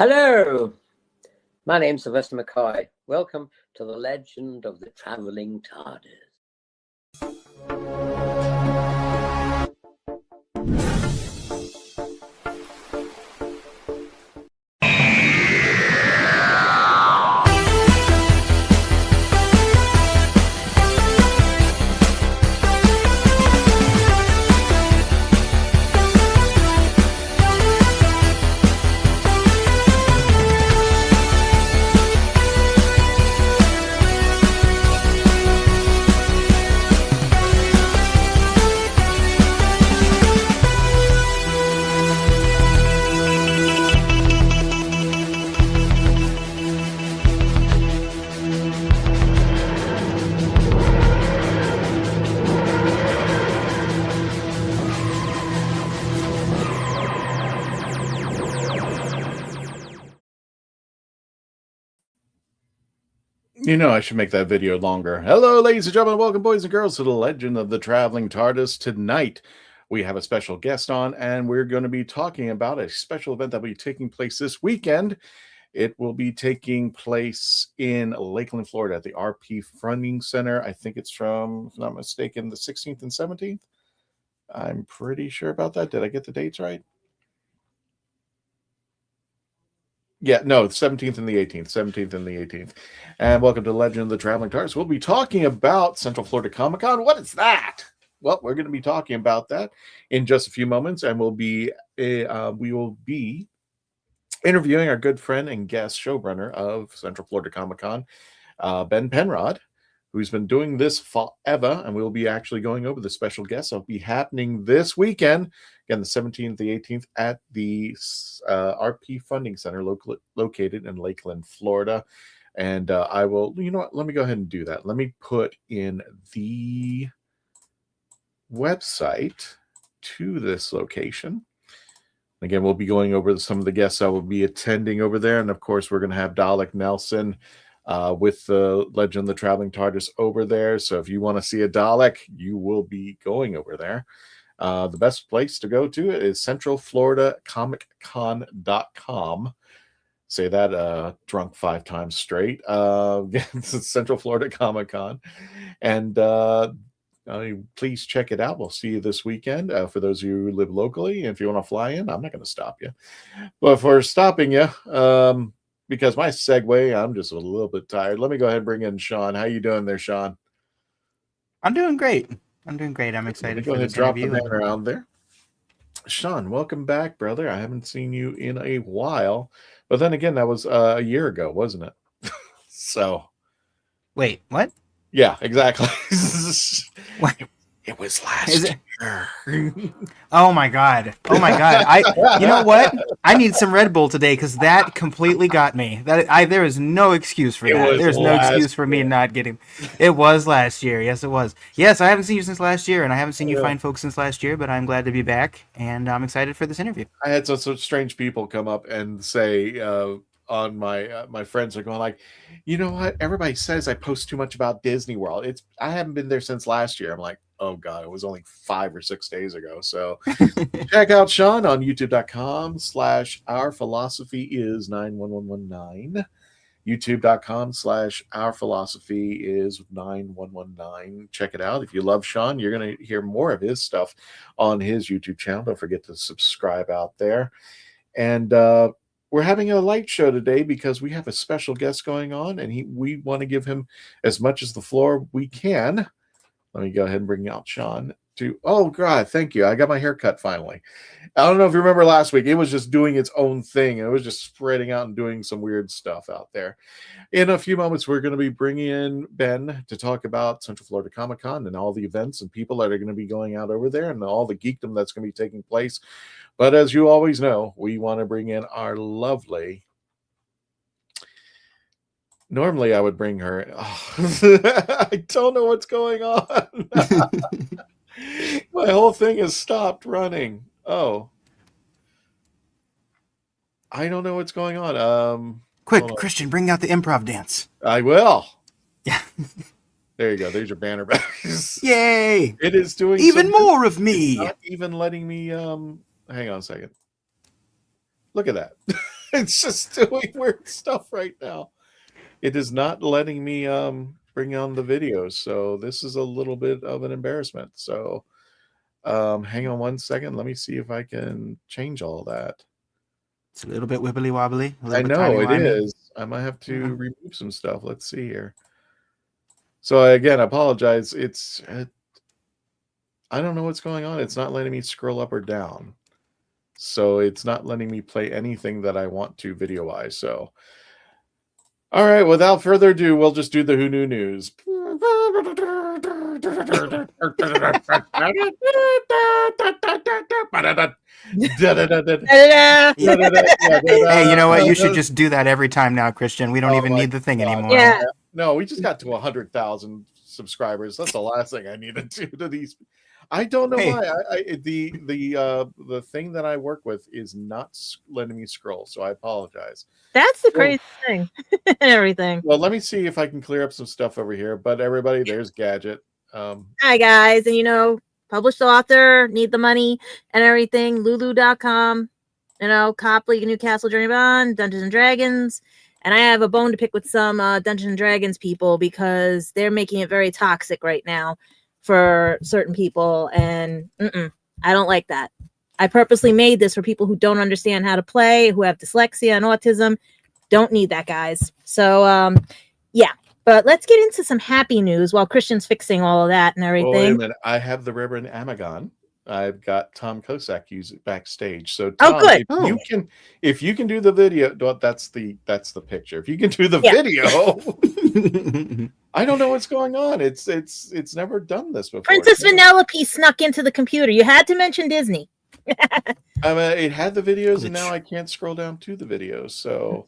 Hello, my name's Sylvester McCoy. Welcome to the legend of the Traveling TARDIS. You know, I should make that video longer. Hello, ladies and gentlemen. Welcome, boys and girls, to the Legend of the Traveling TARDIS. Tonight, we have a special guest on, and we're going to be talking about a special event that will be taking place this weekend. It will be taking place in Lakeland, Florida, at the RP Funding Center. I think it's from, if I'm not mistaken, the 16th and 17th. I'm pretty sure about that. Did I get the dates right? Yeah, no, the 17th and the 18th. 17th and the 18th. And welcome to Legend of the Traveling TARDIS. We'll be talking about Central Florida Comic Con. What is that? Well, we're going to be talking about that in just a few moments, and we will be interviewing our good friend and guest showrunner of Central Florida Comic Con, Ben Penrod, who's been doing this forever, and we'll be actually going over the special guests that'll be happening this weekend, again, the 17th, the 18th, at the RP Funding Center located in Lakeland, Florida. And I will, you know what, let me go ahead and do that. Let me put in the website to this location. Again, we'll be going over some of the guests that will be attending over there. And of course, we're going to have Dalek Nelson with the Legend of the Traveling TARDIS over there. So if you want to see a Dalek, you will be going over there. The best place to go to is centralfloridacomiccon.com. Say that drunk 5 times straight. Central Florida Comic Con. And please check it out. We'll see you this weekend. For those of you who live locally, if you want to fly in, I'm not going to stop you. But for stopping you, because my segue, I'm just a little bit tired. Let me go ahead and bring in Sean. How you doing there, Sean? I'm doing great. I'm excited for this drop interview. The man around there. Sean, welcome back, brother. I haven't seen you in a while. But then again, that was a year ago, wasn't it? So. Wait, what? Yeah, exactly. What? It was last year. Oh my god! You know what? I need some Red Bull today because that completely got me. There is no excuse for that. There's no excuse for me not getting. It was last year. Yes, it was. Yes, I haven't seen you since last year, and I haven't seen you fine folks since last year. But I'm glad to be back, and I'm excited for this interview. I had some strange people come up and say. On my friends are going like, you know what? Everybody says I post too much about Disney World. I haven't been there since last year. I'm like, oh god, it was only 5 or 6 days ago. So check out Sean on youtube.com/ourphilosophy is91119. youtube.com/ourphilosophy is91119. Check it out. If you love Sean, you're going to hear more of his stuff on his YouTube channel. Don't forget to subscribe out there. And we're having a light show today because we have a special guest going on, and we want to give him as much as the floor we can. Let me go ahead and bring out Sean to. Oh god, thank you. I got my hair cut finally. I don't know if you remember last week. It was just doing its own thing, and it was just spreading out and doing some weird stuff out there. In a few moments, we're going to be bringing in Ben to talk about Central Florida Comic Con and all the events and people that are going to be going out over there and all the geekdom that's going to be taking place. But as you always know, we want to bring in our lovely. Normally, I would bring her. Oh, I don't know what's going on. My whole thing has stopped running. Oh. I don't know what's going on. Quick, Christian, bring out the improv dance. I will. Yeah. There you go. There's your banner back. Yay! It is doing even more of me. It's not even letting me. Hang on a second. Look at that. It's just doing weird stuff right now. It is not letting me bring on the videos, so this is a little bit of an embarrassment. So hang on one second. Let me see if I can change all that. It's a little bit wibbly wobbly. I know it is. I might have to remove some stuff. Let's see here. So again, I apologize. I don't know what's going on. It's not letting me scroll up or down. So it's not letting me play anything that I want to video-wise. So, all right, without further ado, we'll just do the Who Knew News. Hey, you know what? You should just do that every time now, Christian. We don't even need the thing anymore. Yeah. No, we just got to 100,000 subscribers. That's the last thing I need to do to these. I don't know why. The thing that I work with is not letting me scroll, so I apologize. That's the crazy thing. And everything. Well, let me see if I can clear up some stuff over here. But everybody, there's Gadget. Hi guys, and published author, need the money and everything. Lulu.com, Copley, Newcastle Journey Bond, Dungeons and Dragons. And I have a bone to pick with some Dungeons and Dragons people because they're making it very toxic right now for certain people, and I don't like that. I purposely made this for people who don't understand how to play, who have dyslexia and autism. Don't need that, guys. So, yeah. But let's get into some happy news while Christian's fixing all of that and everything. Wait a minute. I have the Reverend Amagon. I've got Tom Kosak use it backstage. So Tom, good. If you can do the video, well, that's the picture. If you can do the video, I don't know what's going on. It's never done this before. Princess Vanellope snuck into the computer. You had to mention Disney. I mean, it had the videos, and now I can't scroll down to the videos. So.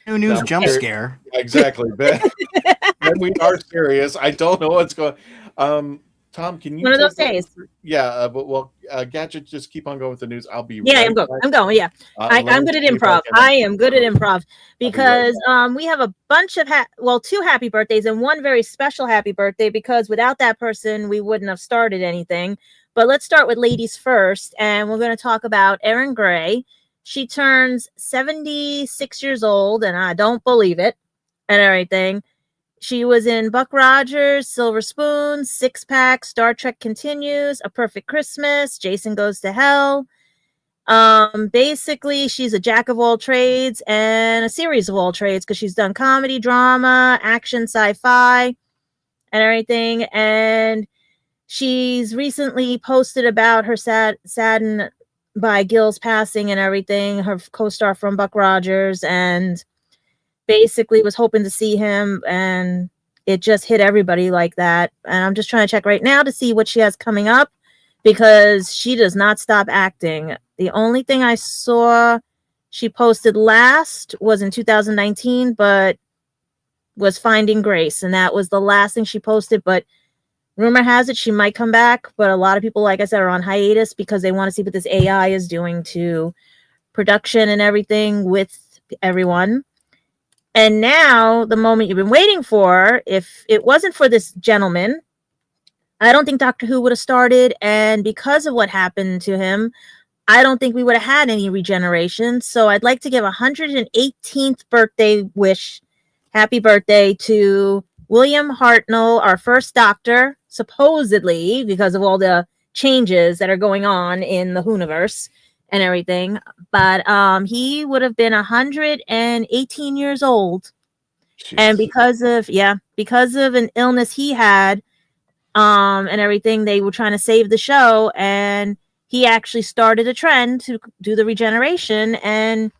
New news jump scare. Exactly. Then we are serious. I don't know what's going Tom, can you one of those days? Yeah, Gadget, just keep on going with the news. I'll be I'm going. Yeah, I'm good at improv. I am good at improv because we have a bunch of two happy birthdays and one very special happy birthday, because without that person we wouldn't have started anything. But let's start with ladies first, and we're going to talk about Erin Gray. She turns 76 years old, and I don't believe it, and everything. She was in Buck Rogers, Silver Spoon, Six Pack, Star Trek Continues, A Perfect Christmas, Jason Goes to Hell. Basically, she's a jack of all trades and a series of all trades, because she's done comedy, drama, action, sci-fi, and everything. And she's recently posted about her saddened by Gil's passing and everything, her co-star from Buck Rogers, and basically was hoping to see him, and it just hit everybody like that. And I'm just trying to check right now to see what she has coming up, because she does not stop acting. The only thing I saw she posted last was in 2019, but was Finding Grace, and that was the last thing she posted. But rumor has it she might come back, but a lot of people, like I said, are on hiatus because they want to see what this AI is doing to production and everything with everyone. And now, the moment you've been waiting for, if it wasn't for this gentleman, I don't think Doctor Who would have started. And because of what happened to him, I don't think we would have had any regeneration. So I'd like to give 118th birthday wish, happy birthday, to William Hartnell, our first Doctor, supposedly, because of all the changes that are going on in the WHOniverse and everything. But he would have been 118 years old. Jeez. And because of an illness he had, and everything, they were trying to save the show, and he actually started a trend to do the regeneration. And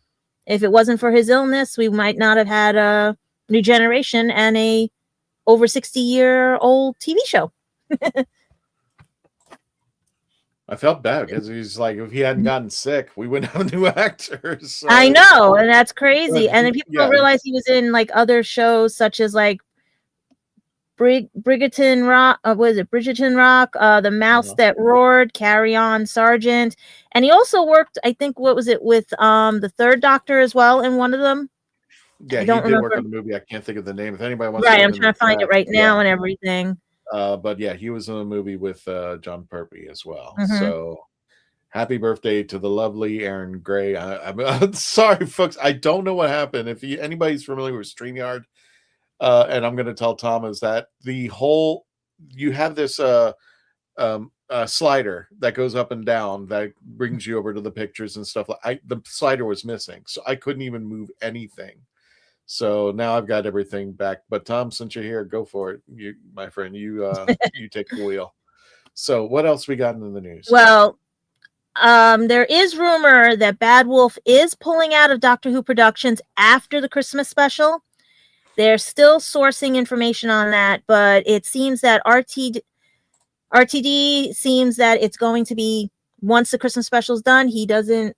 if it wasn't for his illness, we might not have had a regeneration and a over 60-year-old TV show. I felt bad because he's like, if he hadn't gotten sick, we wouldn't have new actors. So. I know, and that's crazy. And then people don't realize he was in like other shows, such as like Bridgerton Rock, what is it? Bridgerton Rock, The Mouse That Roared, Carry On, Sergeant, and he also worked, I think, what was it, with the Third Doctor as well in one of them. Yeah, I don't he did remember. work on the movie. I can't think of the name. If anybody wants Right, to, I'm trying to find it right now and everything. But yeah, he was in a movie with John Pertwee as well. Mhm. So happy birthday to the lovely Aaron Gray. I'm sorry, folks. I don't know what happened. If anybody's familiar with StreamYard, and I'm going to tell Thomas that you have this slider that goes up and down that brings you over to the pictures and stuff. The slider was missing, so I couldn't even move anything. So now I've got everything back. But Tom, since you're here, go for it. You, my friend, you take the wheel. So what else we got in the news? Well, there is rumor that Bad Wolf is pulling out of Doctor Who productions after the Christmas special. They're still sourcing information on that, but it seems that RTD seems that it's going to be, once the Christmas special is done, he doesn't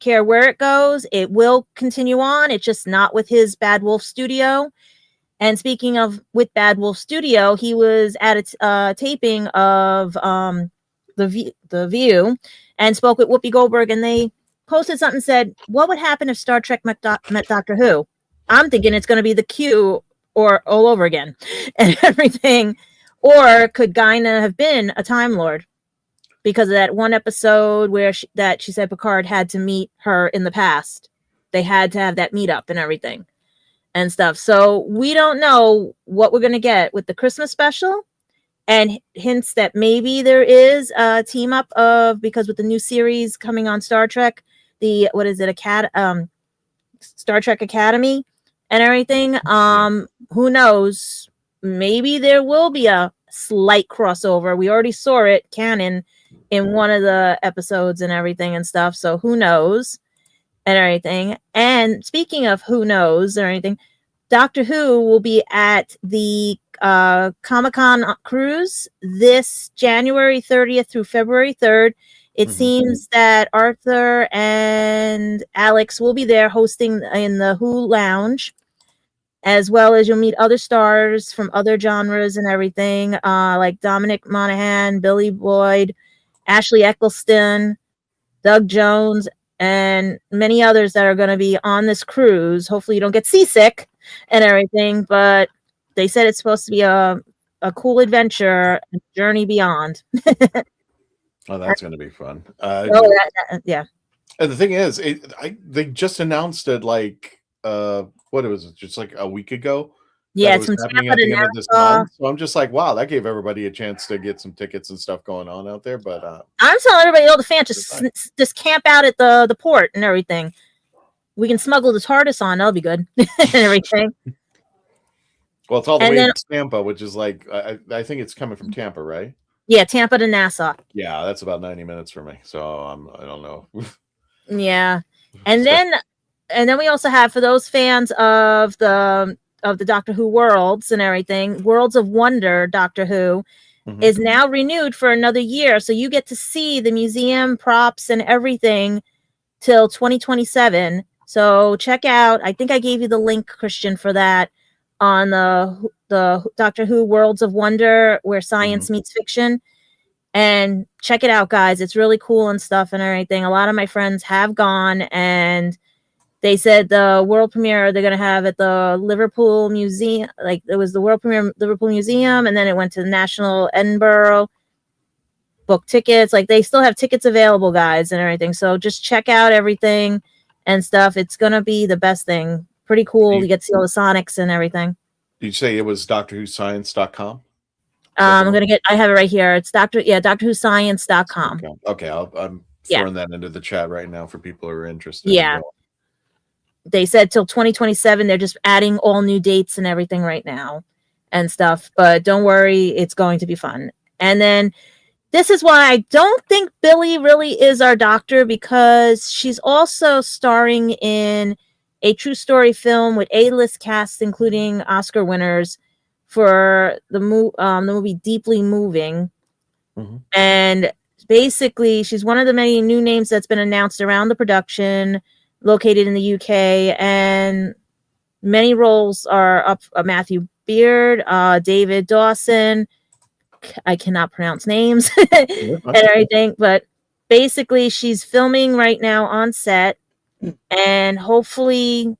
care where it goes. It will continue on. It's just not with his Bad Wolf studio. And speaking of with Bad Wolf studio, he was at a taping of the View and spoke with Whoopi Goldberg, and they posted something and said, what would happen if Star Trek met Doctor Who? I'm thinking it's going to be the Q or all over again and everything. Or could Guinan have been a Time Lord? Because of that one episode where she said Picard had to meet her in the past. They had to have that meetup and everything and stuff. So we don't know what we're going to get with the Christmas special, and hints that maybe there is a team up because with the new series coming on Star Trek, Star Trek Academy and everything. Who knows? Maybe there will be a slight crossover. We already saw it canon in one of the episodes and everything and stuff. So who knows and everything. And speaking of who knows or anything, Doctor Who will be at the Comic-Con cruise this January 30th through February 3rd. It seems that Arthur and Alex will be there hosting in the Who Lounge, as well as you'll meet other stars from other genres and everything, like Dominic Monaghan, Billy Boyd, Ashley Eccleston, Doug Jones, and many others that are going to be on this cruise. Hopefully you don't get seasick and everything, but they said it's supposed to be a cool adventure, a journey beyond. Oh, that's going to be fun. Yeah. And the thing is, they just announced it like what was it? Just like a week ago. Yeah, it was happening at the end of this month. So I'm just like, wow, that gave everybody a chance to get some tickets and stuff going on out there. But I'm telling everybody, all the fans just camp out at the port and everything. We can smuggle the TARDIS on. That'll be good and everything. Well, it's all the way to Tampa, which is like I think it's coming from Tampa, right? Yeah, Tampa to Nassau. Yeah, that's about 90 minutes for me. So I don't know. Yeah, and then we also have, for those fans of the Doctor Who worlds and everything, Worlds of Wonder Doctor Who is now renewed for another year. So you get to see the museum props and everything till 2027. So check out, I think I gave you the link, Christian, for that on the Doctor Who Worlds of Wonder, where science meets fiction. And check it out, guys. It's really cool and stuff and everything. A lot of my friends have gone, and they said the world premiere they're going to have at the Liverpool Museum. Like, it was the world premiere Liverpool Museum, and then it went to the National Edinburgh. Book tickets. Like, they still have tickets available, guys, and everything. So just check out everything and stuff. It's going to be the best thing. Pretty cool. You get to see all the Sonics and everything. Did you say it was DoctorWhoScience.com? I have it right here. It's DoctorWhoScience.com. Okay, I'm throwing that into the chat right now for people who are interested. Yeah. They said till 2027. They're just adding all new dates and everything right now and stuff. But don't worry, it's going to be fun. And then this is why I don't think Billy really is our Doctor, because she's also starring in a true story film with A-list cast, including Oscar winners for the movie Deeply Moving. And basically, she's one of the many new names that's been announced around the production, located in the UK, and many roles are up. Matthew Beard, David Dawson. I cannot pronounce names and everything, but basically she's filming right now on set, and hopefully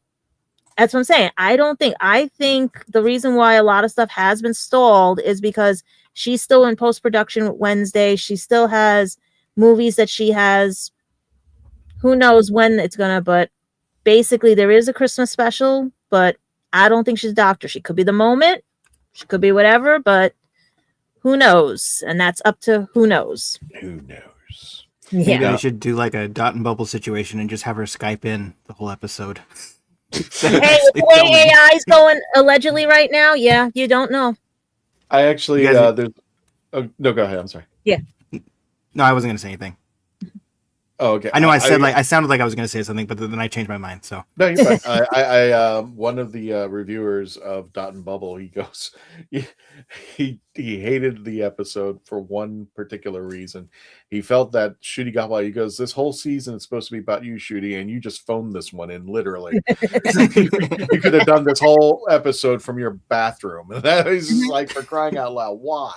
that's what I'm saying. I think the reason why a lot of stuff has been stalled is because she's still in post-production Wednesday. She still has movies that she has, who knows when it's gonna, but basically there is a Christmas special, but I don't think she's a doctor. She could be the moment, she could be whatever, but who knows? And that's up to who knows. Who knows? Maybe Yeah. they should do like a Dot and Bubble situation and just have her Skype in the whole episode. Hey, with the way AI's going allegedly right now, yeah, you don't know. I actually, You guys- there's. Oh, no, go ahead. I'm sorry. No, I wasn't going to say anything. Oh, okay. I know I sounded like I was going to say something, but then I changed my mind. So No, you're fine. I one of the reviewers of Dot and Bubble, he goes, he hated the episode for one particular reason. He felt that Shooty got why. He goes, this whole season is supposed to be about you, Shooty, and you just phoned this one in, literally. You could have done this whole episode from your bathroom. And that is just like, for crying out loud, why?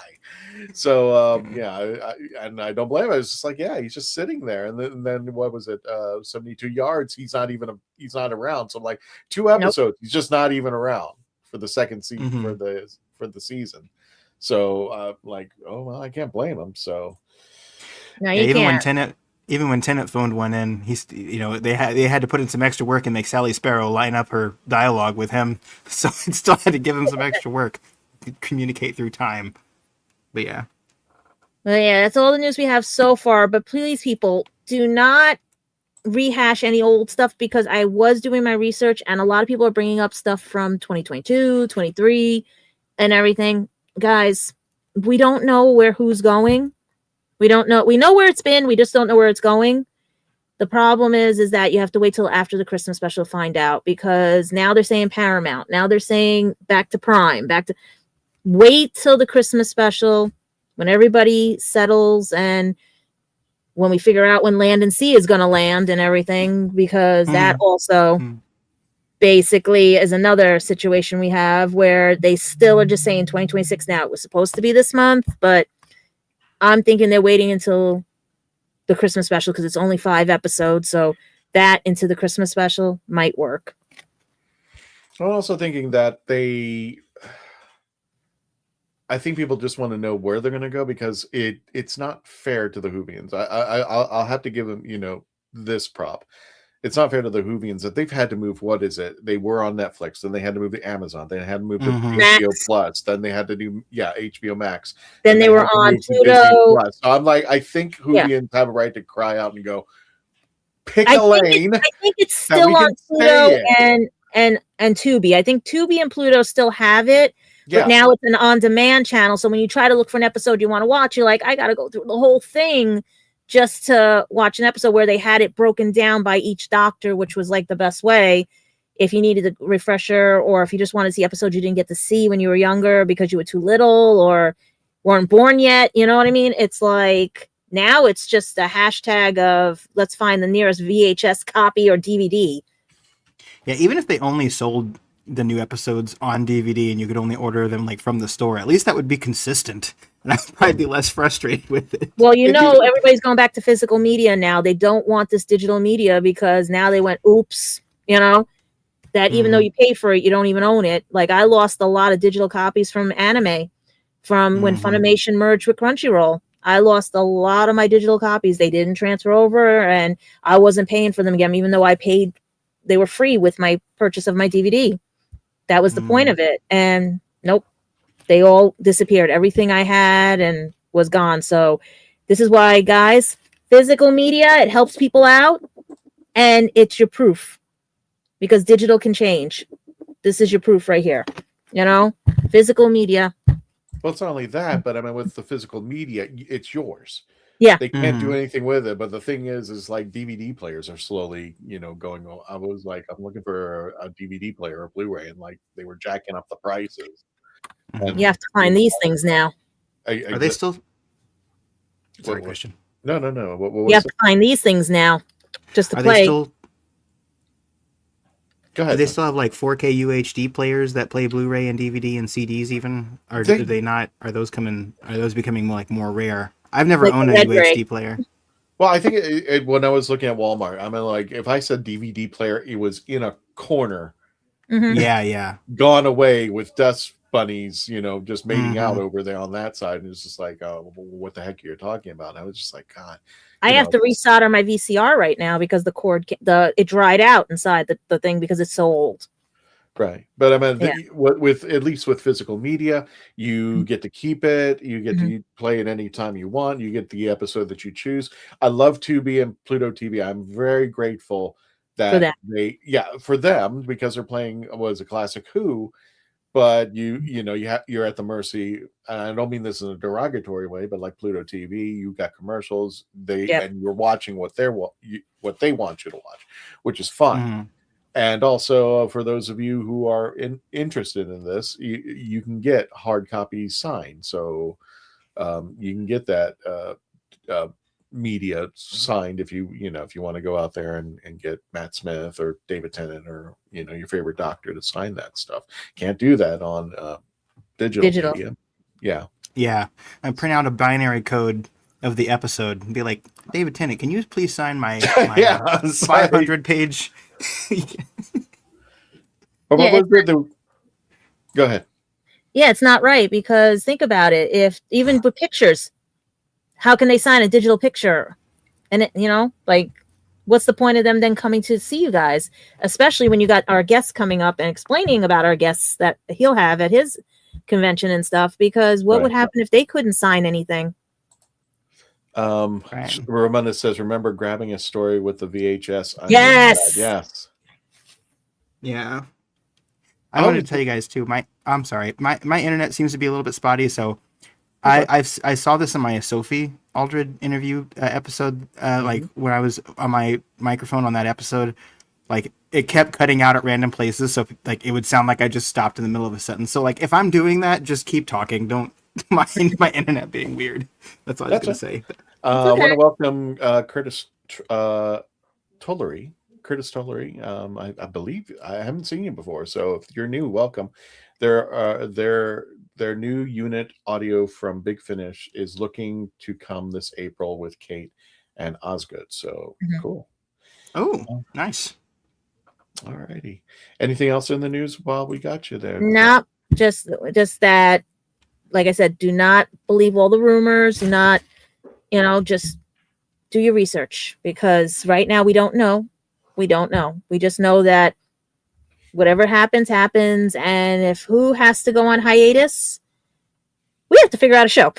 So yeah, and I don't blame him. I was just like, yeah, he's just sitting there, and then what was it? 72 yards. He's not around. So I'm like, 2 episodes. He's just not even around for the second season for the season. So like, oh well, I can't blame him. So No, yeah, you even when Tennant phoned one in, they had to put in some extra work and make Sally Sparrow line up her dialogue with him, so it still had to give him some extra work to communicate through time. But yeah. Well, yeah, that's all the news we have so far. But please, people, do not rehash any old stuff, because I was doing my research and a lot of people are bringing up stuff from 2022, 23, and everything. Guys, we don't know where who's going. We don't know. We know where it's been. We just don't know where it's going. The problem is that you have to wait till after the Christmas special to find out, because now they're saying Paramount. Now they're saying back to Prime, wait till the Christmas special when everybody settles and when we figure out when Land and Sea is going to land and everything, because that also basically is another situation we have where they still are just saying 2026 now. It was supposed to be this month, but I'm thinking they're waiting until the Christmas special because it's only 5 episodes. So that into the Christmas special might work. I'm also thinking that I think people just want to know where they're going to go, because it's not fair to the Whovians. I'll have to give them, this prop. It's not fair to the Whovians that they've had to move. What is it? They were on Netflix, then they had to move to Amazon, then they had to move to HBO Plus, then they had to do HBO Max. Then they were on Pluto. So I'm like, I think Whovians have a right to cry out and go, pick a lane. I think it's still on Pluto and Tubi. I think Tubi and Pluto still have it. But now it's an on-demand channel. So when you try to look for an episode you want to watch, you're like, I got to go through the whole thing just to watch an episode, where they had it broken down by each doctor, which was like the best way. If you needed a refresher, or if you just wanted to see episodes you didn't get to see when you were younger because you were too little or weren't born yet. You know what I mean? It's like, now it's just a hashtag of let's find the nearest VHS copy or DVD. Yeah, even if they only sold the new episodes on DVD and you could only order them like from the store, at least that would be consistent, and I'd probably be less frustrated with it. Well, everybody's going back to physical media now. They don't want this digital media because now they went, oops, that even though you pay for it, you don't even own it. Like, I lost a lot of digital copies from anime from when Funimation merged with Crunchyroll. I lost a lot of my digital copies. They didn't transfer over, and I wasn't paying for them again, even though I paid. They were free with my purchase of my DVD. That was the point of it. And nope, they all disappeared. Everything I had and was gone. So this is why, guys, physical media, it helps people out, and it's your proof, because digital can change. This is your proof right here. Physical media. Well, it's not only that, but I mean, with the physical media, it's yours. Yeah. They can't do anything with it. But the thing is like DVD players are slowly, going. I was like, I'm looking for a DVD player or Blu-ray, and like they were jacking up the prices. And you have to find these things now. Are they still? Sorry, Christian. No. What you have to find these things now just to play. Go Do ahead. they still have like 4K UHD players that play Blu-ray and DVD and CDs even, or do they not? Are those becoming like more rare? I've never Like owned the a Red Ray. UHD player. Well, I think when I was looking at Walmart, I mean, like if I said DVD player, it was in a corner, Mhm. Yeah. gone away with dust bunnies, just mating out Mhm. over there on that side. And it's just like, what the heck are you talking about? And I was just like, God. I have to resolder my VCR right now because the cord, it dried out inside the thing because it's so old. Right. But I mean, with at least with physical media, you get to keep it. You get to play it anytime you want. You get the episode that you choose. I love Tubi and Pluto TV. I'm very grateful that for them, because they're playing a classic Who, but you're at the mercy. And I don't mean this in a derogatory way, but like Pluto TV, you got commercials. And you're watching what they want you to watch, which is fine. Mm-hmm. And also, for those of you who are interested in this, you can get hard copies signed. So you can get that media signed if you want to go out there and get Matt Smith or David Tennant or your favorite doctor to sign that stuff. Can't do that on digital media. Yeah. I print out a binary code of the episode and be like, David Tennant, can you please sign my 500-page... Go ahead. Yeah, it's not right because think about it. If even with pictures, how can they sign a digital picture? And what's the point of them then coming to see you guys? Especially when you got our guests coming up and explaining about our guests that he'll have at his convention and stuff. Because what would happen if they couldn't sign anything? Ramona says, remember grabbing a story with the VHS? Yes. Yes. Yeah. I wanted to tell you guys too. My internet seems to be a little bit spotty, so I saw this in my Sophie Aldred interview episode. Like when I was on my microphone on that episode, like it kept cutting out at random places, so like it would sound like I just stopped in the middle of a sentence. So like if I'm doing that, just keep talking. Don't mind my internet being weird. That's all I was going to say. I want to welcome Curtis Tollery. Curtis Tollery. I believe I haven't seen you before, so if you're new, welcome. Their new unit audio from Big Finish is looking to come this April with Kate and Osgood. So cool. Oh, nice. All righty. Anything else in the news while we got you there? No, just that. Like I said, do not believe all the rumors. Do not, just do your research because right now we don't know. We don't know. We just know that whatever happens, happens. And if Who has to go on hiatus, we have to figure out a show.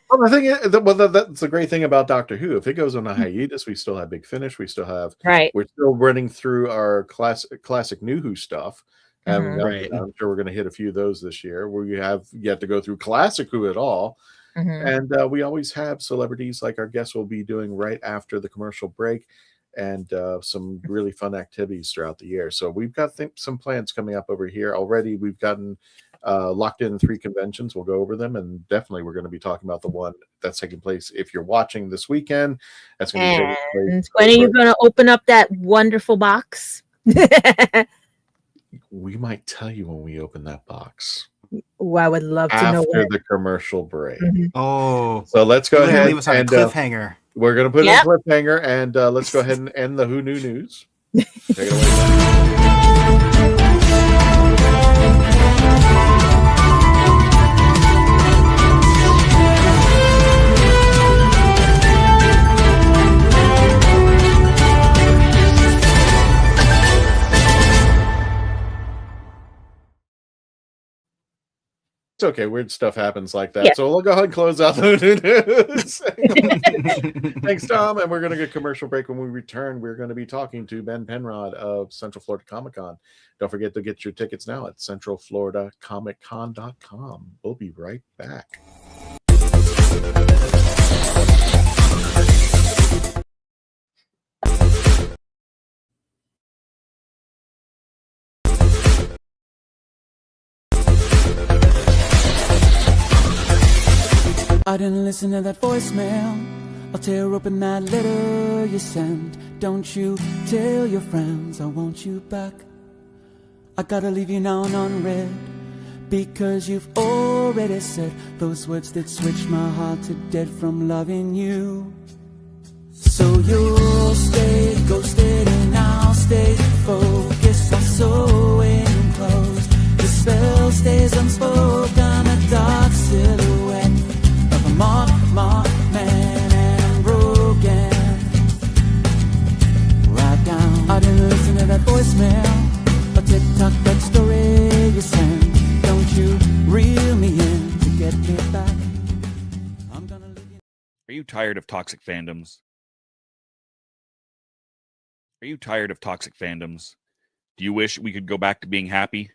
Well, the thing is, that's the great thing about Doctor Who. If it goes on a hiatus, we still have Big Finish. We still have, we're still running through our classic New Who stuff. I'm sure we're going to hit a few of those this year. We have yet to go through classic Who at all. And we always have celebrities like our guests will be doing right after the commercial break and some really fun activities throughout the year. So we've got some plans coming up over here already. We've gotten locked in 3 conventions. We'll go over them, and definitely we're going to be talking about the one that's taking place if you're watching this weekend. That's going to be taking place. When are you going to open up that wonderful box? We might tell you when we open that box. Oh, I would love to know after the commercial break. Oh, so let's go ahead leave us on a cliffhanger. We're going to put it on a cliffhanger, and let's go ahead and end the Who Knew News. Take it away. It's okay. Weird stuff happens like that. Yeah. So we'll go ahead and close out the news. Thanks, Tom. And we're going to get a commercial break. When we return, we're going to be talking to Ben Penrod of Central Florida Comic Con. Don't forget to get your tickets now at centralfloridacomiccon.com. We'll be right back. I didn't listen to that voicemail. I'll tear open that letter you sent. Don't you tell your friends I want you back. I gotta leave you now and unread, because you've already said those words that switched my heart to dead from loving you. So you'll stay ghosted and I'll stay focused on sewing clothes. The spell stays unspoken, a dark silhouette of a marked man and broken. Write down, I didn't listen to that voicemail, a tick-tock, that story you sent. Don't you reel me in to get me back. I'm gonna leave you. Are you tired of toxic fandoms? Are you tired of toxic fandoms? Do you wish we could go back to being happy?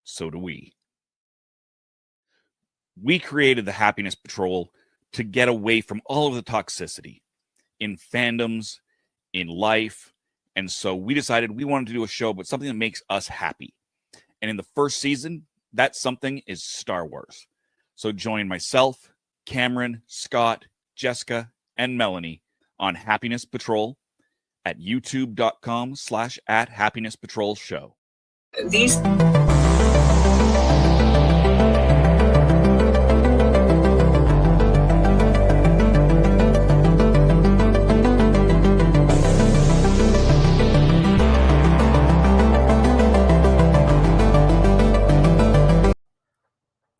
So do we. We created the Happiness Patrol to get away from all of the toxicity in fandoms, in life, and so we decided we wanted to do a show about something that makes us happy. And in the first season, that something is Star Wars. So join myself, Cameron, Scott, Jessica, and Melanie on Happiness Patrol at youtube.com/@happinesspatrolshow. These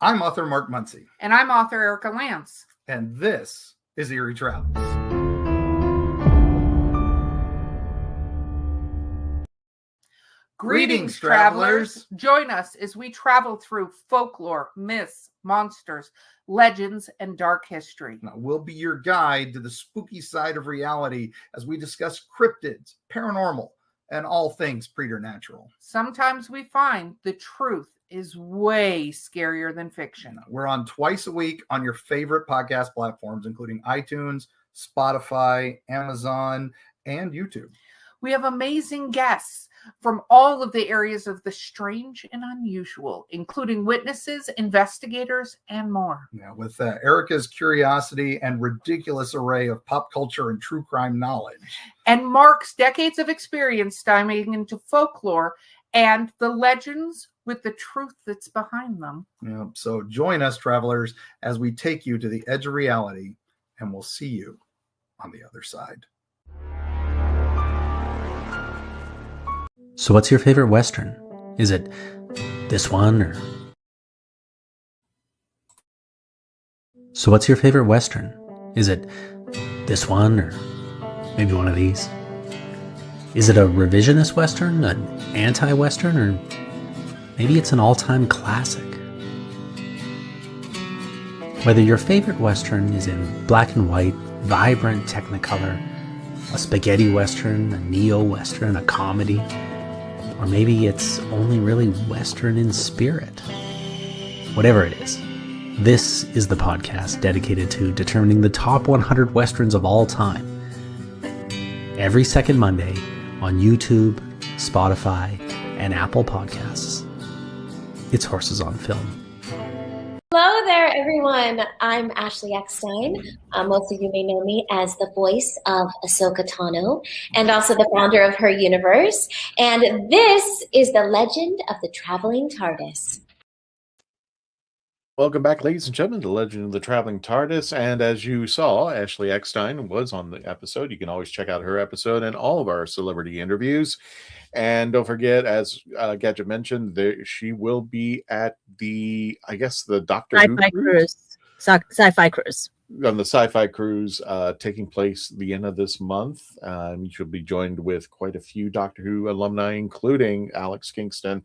I'm author Mark Muncy, And I'm author Erica Lance. and this is Eerie Travels. Greetings, travelers. Join us as we travel through folklore, myths, monsters, legends, and dark history. Now, we'll be your guide to the spooky side of reality as we discuss cryptids, paranormal, and all things preternatural. Sometimes we find the truth is way scarier than fiction. We're on twice a week on your favorite podcast platforms, including iTunes, Spotify, Amazon, and YouTube. We have amazing guests from all of the areas of the strange and unusual, including witnesses, investigators, and more. Now, with Erica's curiosity and ridiculous array of pop culture and true crime knowledge. And Mark's decades of experience diving into folklore and the legends with the truth that's behind them. Yeah, so join us, travelers, as we take you to the edge of reality, and we'll see you on the other side. So what's your favorite Western? Is it this one or... So what's your favorite Western? Is it this one or maybe one of these? Is it a revisionist Western, an anti-Western, or maybe it's an all-time classic? Whether your favorite Western is in black and white, vibrant Technicolor, a spaghetti Western, a neo-Western, a comedy, or maybe it's only really Western in spirit. Whatever it is, this is the podcast dedicated to determining the top 100 Westerns of all time. Every second Monday on YouTube, Spotify, and Apple Podcasts. It's Horses on Film. Hello there, everyone. I'm Ashley Eckstein. Most of you may know me as the voice of Ahsoka Tano and also the founder of WHOniverse. And this is the Legend of the Traveling TARDIS. Welcome back, ladies and gentlemen, to The Legend of the Traveling TARDIS. And as you saw, Ashley Eckstein was on the episode. You can always check out her episode and all of our celebrity interviews. And don't forget, as Gadget mentioned, she will be at the Doctor Who cruise. Sci-fi cruise. On the sci-fi cruise taking place the end of this month. She'll be joined with quite a few Doctor Who alumni, including Alex Kingston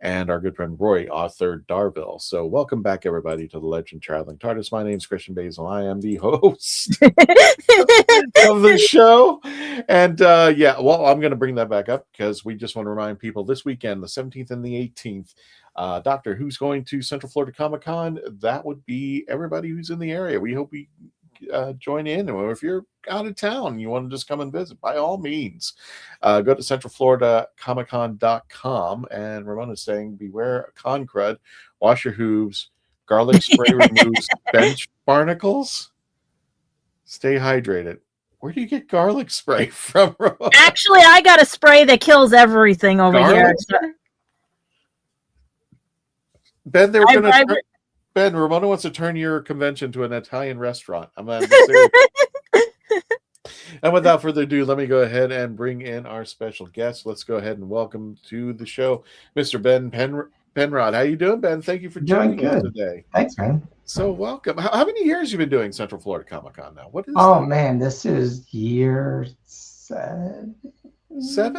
and our good friend Roy, author Darville. So welcome back, everybody, to the Legend Traveling TARDIS. My name is Christian Basil. I am the host of the show. And I'm going to bring that back up because we just want to remind people this weekend, the 17th and the 18th, Doctor Who's going to Central Florida Comic-Con. That would be everybody who's in the area. We hope we join in. And if you're out of town and you want to just come and visit, by all means, go to centralfloridacomiccon.com. And Ramona's saying, beware con crud, wash your hooves, garlic spray removes bench barnacles, stay hydrated. Where do you get garlic spray from? Actually, I got a spray that kills everything over here. So. Ben, they were going to. Ben, Ramona wants to turn your convention to an Italian restaurant. I'm serious. And without further ado, let me go ahead and bring in our special guest. Let's go ahead and welcome to the show, Mr. Ben Penrod. How you doing, Ben? Thank you for joining us today. Thanks, man. So welcome. How many years you been doing Central Florida Comic Con now? What is that? Man, this is year 7?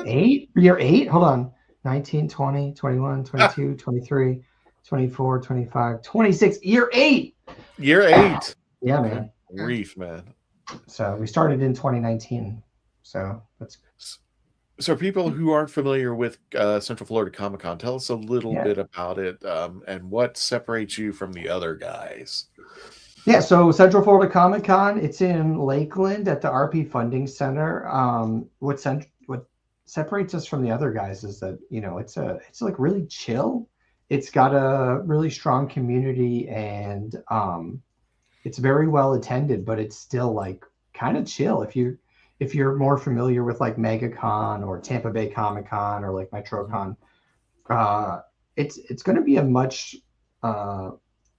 8? Year 8? Hold on. 19, 20, 21, 22, 23, 24, 25, 26. Year 8. Year 8. Yeah, man. Grief, man. So we started in 2019. So that's so people who aren't familiar with Central Florida Comic Con, tell us a little bit about it and what separates you from the other guys. Yeah, so Central Florida Comic Con, it's in Lakeland at the RP Funding Center. What separates us from the other guys is that, you know, it's like really chill. It's got a really strong community, and it's very well attended, but it's still like kind of chill. If you're more familiar with like MegaCon or Tampa Bay Comic Con or like MetroCon, it's going to be a much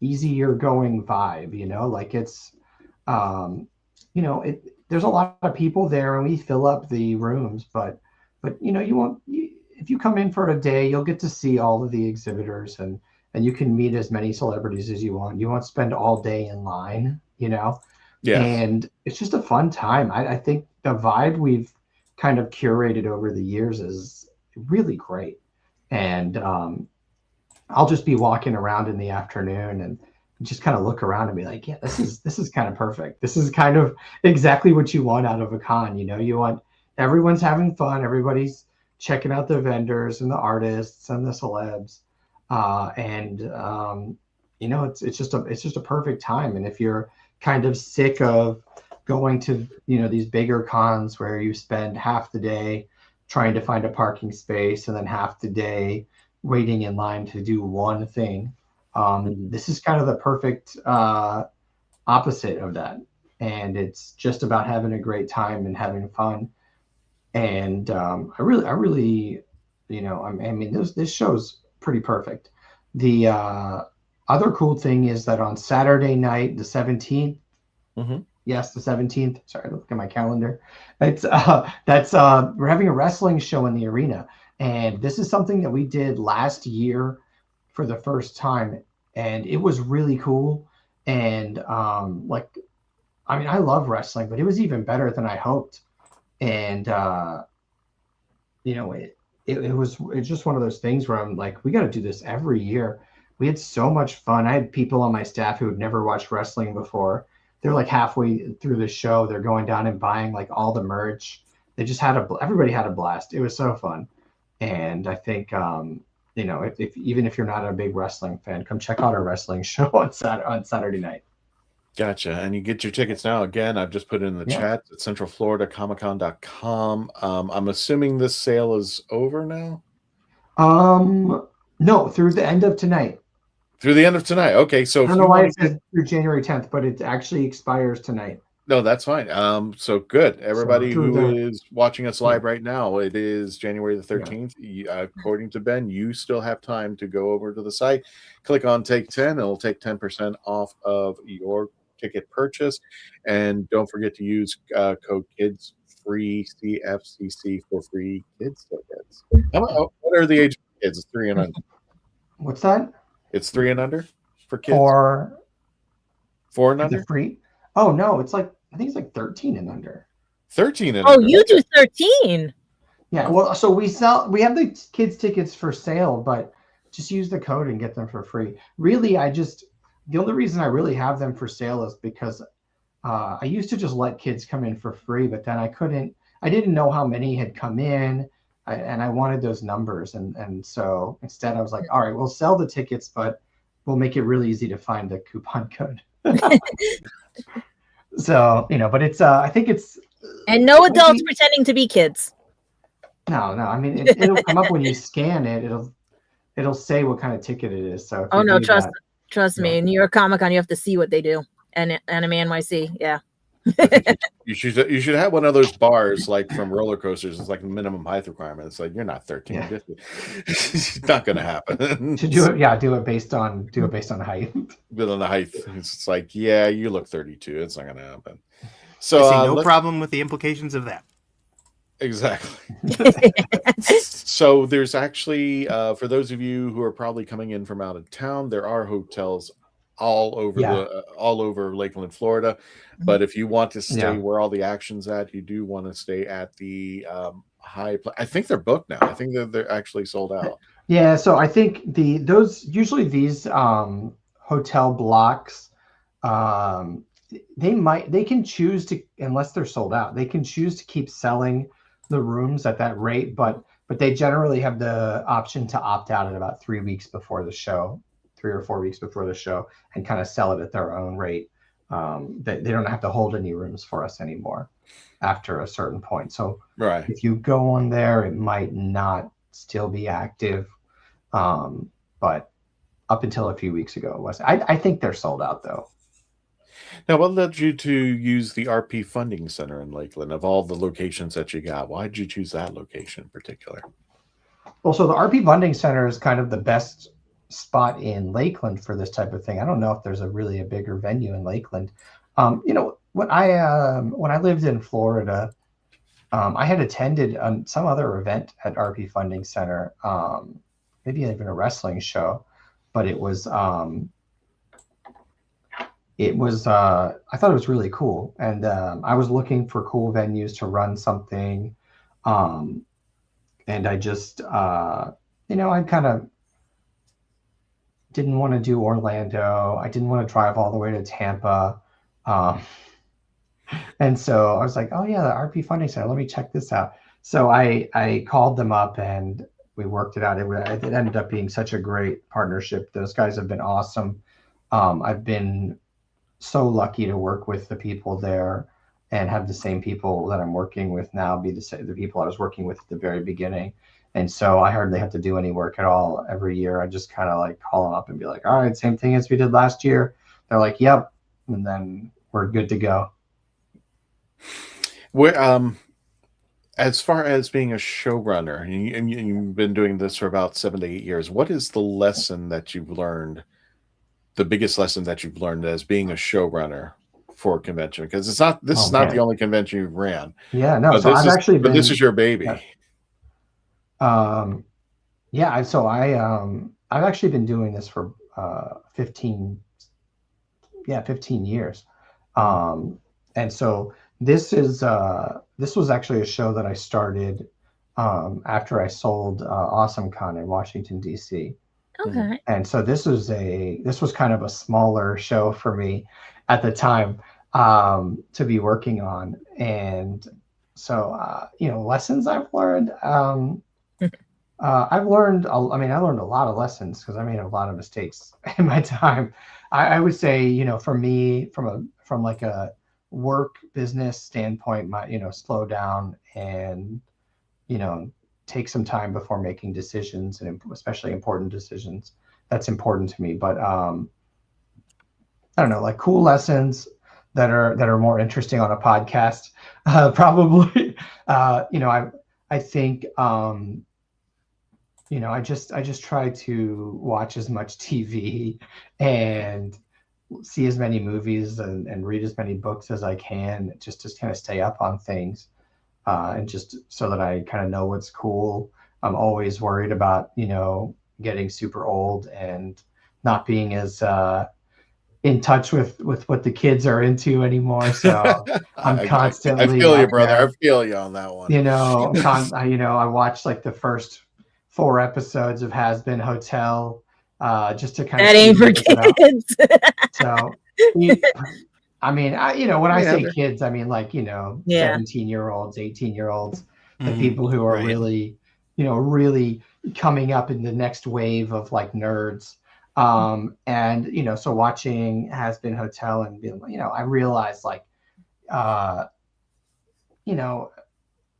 easier going vibe, you know, like it's, you know, there's a lot of people there and we fill up the rooms, but you know, if you come in for a day, you'll get to see all of the exhibitors and you can meet as many celebrities as you want. You won't spend all day in line, you know? Yeah. And it's just a fun time. I think the vibe we've kind of curated over the years is really great. And I'll just be walking around in the afternoon and just kind of look around and be like, yeah, this is kind of perfect. This is kind of exactly what you want out of a con. You know, you want everyone's having fun. Everybody's checking out the vendors and the artists and the celebs. You know, it's just a perfect time. And if you're kind of sick of going to, you know, these bigger cons where you spend half the day trying to find a parking space and then half the day waiting in line to do one thing, this is kind of the perfect opposite of that. And it's just about having a great time and having fun. And I really, you know, I mean, this show's pretty perfect. The other cool thing is that on Saturday night, the 17th, yes, the 17th. Sorry, look at my calendar. It's we're having a wrestling show in the arena, and this is something that we did last year for the first time, and it was really cool. And like, I mean, I love wrestling, but it was even better than I hoped. And you know, it's just one of those things where I'm like, we got to do this every year. We had so much fun. I had people on my staff who had never watched wrestling before. They're like halfway through the show, they're going down and buying like all the merch. They just everybody had a blast. It was so fun. And I think, you know, even if you're not a big wrestling fan, come check out our wrestling show on Saturday night. Gotcha. And you get your tickets now. Again, I've just put it in the chat at centralfloridacomiccon.com. I'm assuming this sale is over now? No, through the end of tonight. Through the end of tonight. Okay, so I don't know why it says through January 10th, but it actually expires tonight. No, that's fine. So good. Everybody who is watching us live right now, it is January the 13th. Yeah. According to Ben, you still have time to go over to the site, click on Take 10. It'll take 10% off of your ticket purchase. And don't forget to use code KIDS free CFCC for free kids tickets. What are the age of kids? It's 3 and under. What's that? It's 3 and under for kids. 4 and under. Free? Oh no, it's like I think it's like 13 and under. 13 and under. Oh, you do 13. Yeah, well, so we have the kids tickets for sale, but just use the code and get them for free. Really, the only reason I really have them for sale is because I used to just let kids come in for free, but then I didn't know how many had come in, and I wanted those numbers. And so instead I was like, all right, we'll sell the tickets, but we'll make it really easy to find the coupon code. So, you know, but it's, I think it's. And no adults pretending to be kids. No, I mean, it'll come up when you scan it. It'll say what kind of ticket it is. So. Oh no, trust me. In New York Comic Con, you have to see what they do. And Anime NYC, yeah. I think you should have one of those bars like from roller coasters. It's like a minimum height requirement. It's like you're not 13. Yeah. It's not going to happen. To do it, yeah, do it based on height. But on the height, it's like, yeah, you look 32. It's not going to happen. I So see no problem with the implications of that. Exactly. So there's actually, for those of you who are probably coming in from out of town, there are hotels all over Lakeland, Florida. But if you want to stay where all the action's at, you do want to stay at the I think they're booked now. I think they're actually sold out. Yeah, so I think these hotel blocks, they can choose to, unless they're sold out, they can choose to keep selling the rooms at that rate, but they generally have the option to opt out at about 3 weeks before the show, 3 or 4 weeks before the show, and kind of sell it at their own rate. They don't have to hold any rooms for us anymore after a certain point. So if you go on there, it might not still be active, but up until a few weeks ago it was. I think they're sold out though. Now, what led you to use the RP Funding Center in Lakeland? Of all the locations that you got, why did you choose that location in particular? Well, so the RP Funding Center is kind of the best spot in Lakeland for this type of thing. I don't know if there's a bigger venue in Lakeland. When I lived in Florida, I had attended some other event at RP Funding Center, maybe even a wrestling show, but it was I thought it was really cool, and I was looking for cool venues to run something, and I just I kind of didn't want to do Orlando. I didn't want to drive all the way to Tampa, and so I was like, oh yeah, the RP Funding Center, let me check this out. So I called them up and we worked it out. It ended up being such a great partnership. Those guys have been awesome. I've been so lucky to work with the people there and have the same people that I'm working with now be the people I was working with at the very beginning. And so I hardly have to do any work at all every year. I just kind of like call them up and be like, all right, same thing as we did last year. They're like, yep. And then we're good to go. As far as being a showrunner, and you've been doing this for about 7 to 8 years, what is the lesson that you've learned, the biggest lesson that you've learned as being a showrunner for a convention? Because this is not the only convention you've ran. Yeah, no. So this is your baby. I've actually been doing this for 15 years. And so this was actually a show that I started after I sold AwesomeCon in Washington, D.C. Okay. And so this was kind of a smaller show for me at the time to be working on. And so, lessons I've learned. I learned a lot of lessons because I made a lot of mistakes in my time. I would say, for me, from like a work business standpoint, slow down and, take some time before making decisions, and especially important decisions. That's important to me. But I don't know, like cool lessons that are more interesting on a podcast, probably. I think I just try to watch as much TV and see as many movies and read as many books as I can, just to kind of stay up on things, and just so that I kind of know what's cool. I'm always worried about, getting super old and not being as in touch with what the kids are into anymore. So I'm constantly. I feel you, brother. I feel you on that one. I watched like the first 4 episodes of Has Been Hotel, just to kind of. That ain't for kids. So, when I say kids, I mean 17-year-olds, 18-year-olds, the people who are really, really coming up in the next wave of like nerds. So watching Has Been Hotel and being, I realized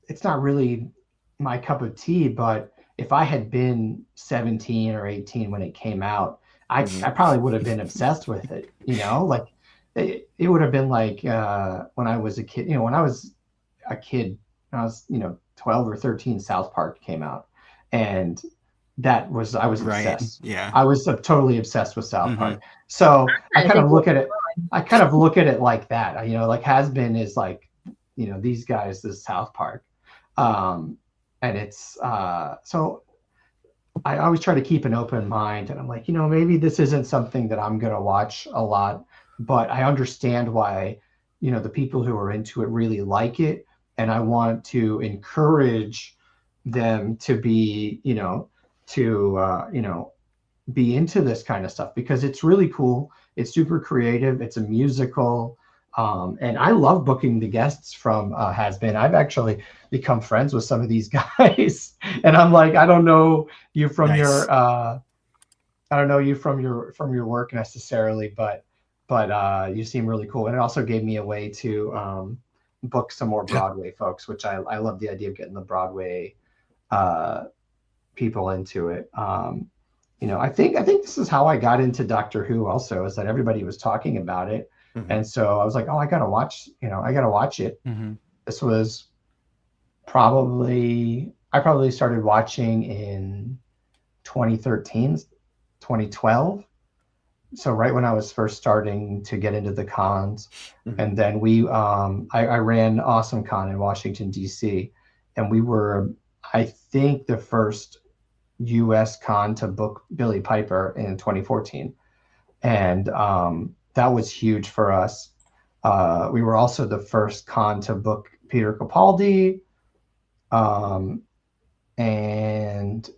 it's not really my cup of tea, but if I had been 17 or 18 when it came out, I probably would have been obsessed with it, it would have been like when I was a kid. When I was a kid, when I was 12 or 13, South Park came out, and I was obsessed. Yeah. I was totally obsessed with South Park. So I kind of look at it. I kind of look at it like that. Like Has Been is like, these guys is South Park, and it's so. I always try to keep an open mind, and I'm like, maybe this isn't something that I'm going to watch a lot, but I understand why, the people who are into it really like it. And I want to encourage them to be, be into this kind of stuff, because it's really cool. It's super creative. It's a musical. And I love booking the guests from Has Been. I've actually become friends with some of these guys, and I'm like, I don't know you from your, I don't know you from your work necessarily, but you seem really cool. And it also gave me a way to book some more Broadway folks, which I love the idea of getting the Broadway people into it. I think this is how I got into Doctor Who also, is that everybody was talking about it. And so I was like, oh, I gotta watch it. This was I probably started watching in 2013, 2012. So right when I was first starting to get into the cons. And then I ran Awesome Con in Washington, DC. And we were, I think, the first US con to book Billy Piper in 2014. And that was huge for us. We were also the first con to book Peter Capaldi. And do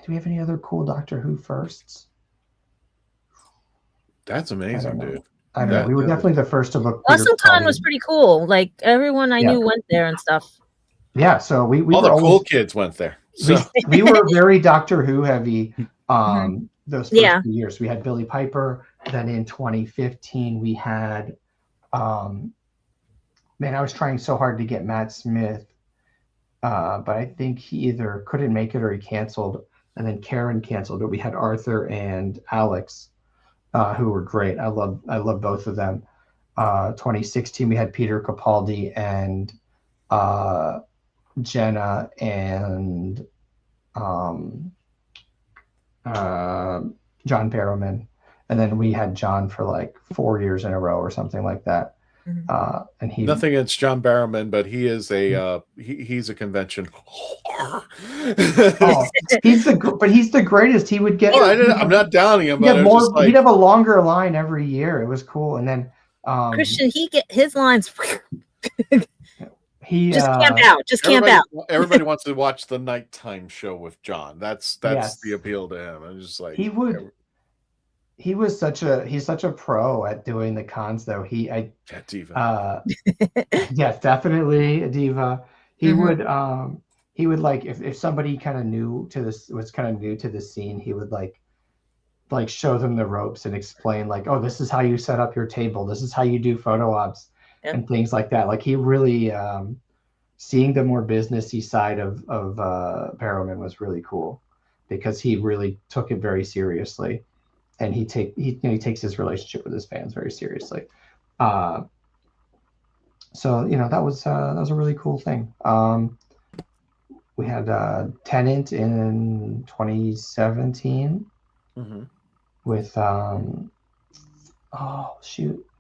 we have any other cool Doctor Who firsts? That's amazing, dude. I don't know. We were definitely the first to book Peter Awesome Con Capaldi. was pretty cool. Like everyone I knew went there and stuff. Yeah, so we all were the cool kids went there. So we were very Doctor Who heavy those first few years. We had Billy Piper. Then in 2015 we had I was trying so hard to get Matt Smith, but I think he either couldn't make it or he canceled, and then Karen canceled. But we had Arthur and Alex, who were great. I love both of them. 2016 we had Peter Capaldi and Jenna and John Barrowman, and then we had John for like 4 years in a row or something like that. And he nothing against John Barrowman, but he is a he's a convention. He's the greatest. He would get. I'm not downing him. But he'd have a longer line every year. It was cool. And then Christian, he get his lines. He just camp out. Just camp out. Everybody wants to watch the nighttime show with John. That's Yes. the appeal to him. I'm just like he's such a pro at doing the cons though. Diva. Yes, definitely a diva. He would like if somebody kind of new to the scene, he would like show them the ropes and explain like, oh, this is how you set up your table. This is how you do photo ops. Yep. And things like that. Like he really seeing the more businessy side of Barrowman was really cool, because he really took it very seriously, and he takes his relationship with his fans very seriously. So that was a really cool thing. We had Tennant in 2017 with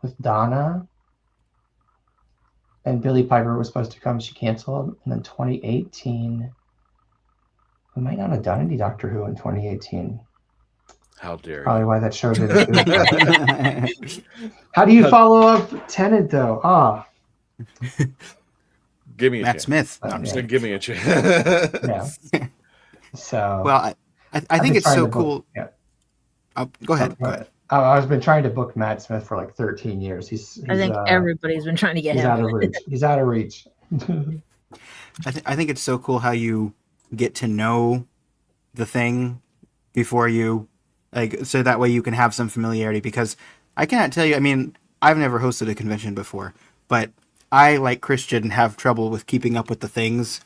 with Donna. And Billy Piper was supposed to come. She canceled. And then 2018, we might not have done any Doctor Who in 2018. How dare Probably why that show didn't do. How do you follow up Tennant, though? Give me a Matt chance. Smith. Give me a chance. Yeah. So. Well, I think it's so cool. Yeah. Go ahead. Go ahead. I've been trying to book Matt Smith for like 13 years. I think everybody's been trying to get him. He's out of reach. He's out of reach. I think it's so cool how you get to know the thing before you, so that way you can have some familiarity, because I cannot tell you, I mean, I've never hosted a convention before, but I, like Christian, have trouble with keeping up with the things.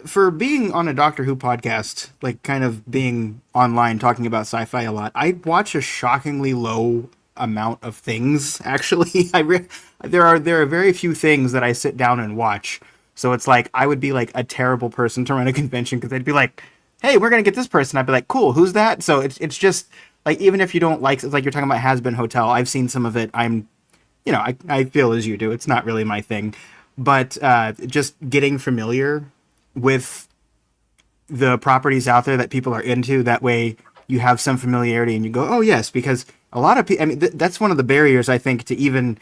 For being on a Doctor Who podcast, like kind of being online talking about sci-fi a lot, I watch a shockingly low amount of things. Actually, there are very few things that I sit down and watch. So it's like I would be like a terrible person to run a convention because they'd be like, "Hey, we're gonna get this person." I'd be like, "Cool, who's that?" So it's just like even if you don't like, it's like you're talking about Has Been Hotel. I've seen some of it. I feel as you do. It's not really my thing, but just getting familiar with the properties out there that people are into. That way you have some familiarity and you go, oh yes, because a lot of people, I mean, that's one of the barriers I think to even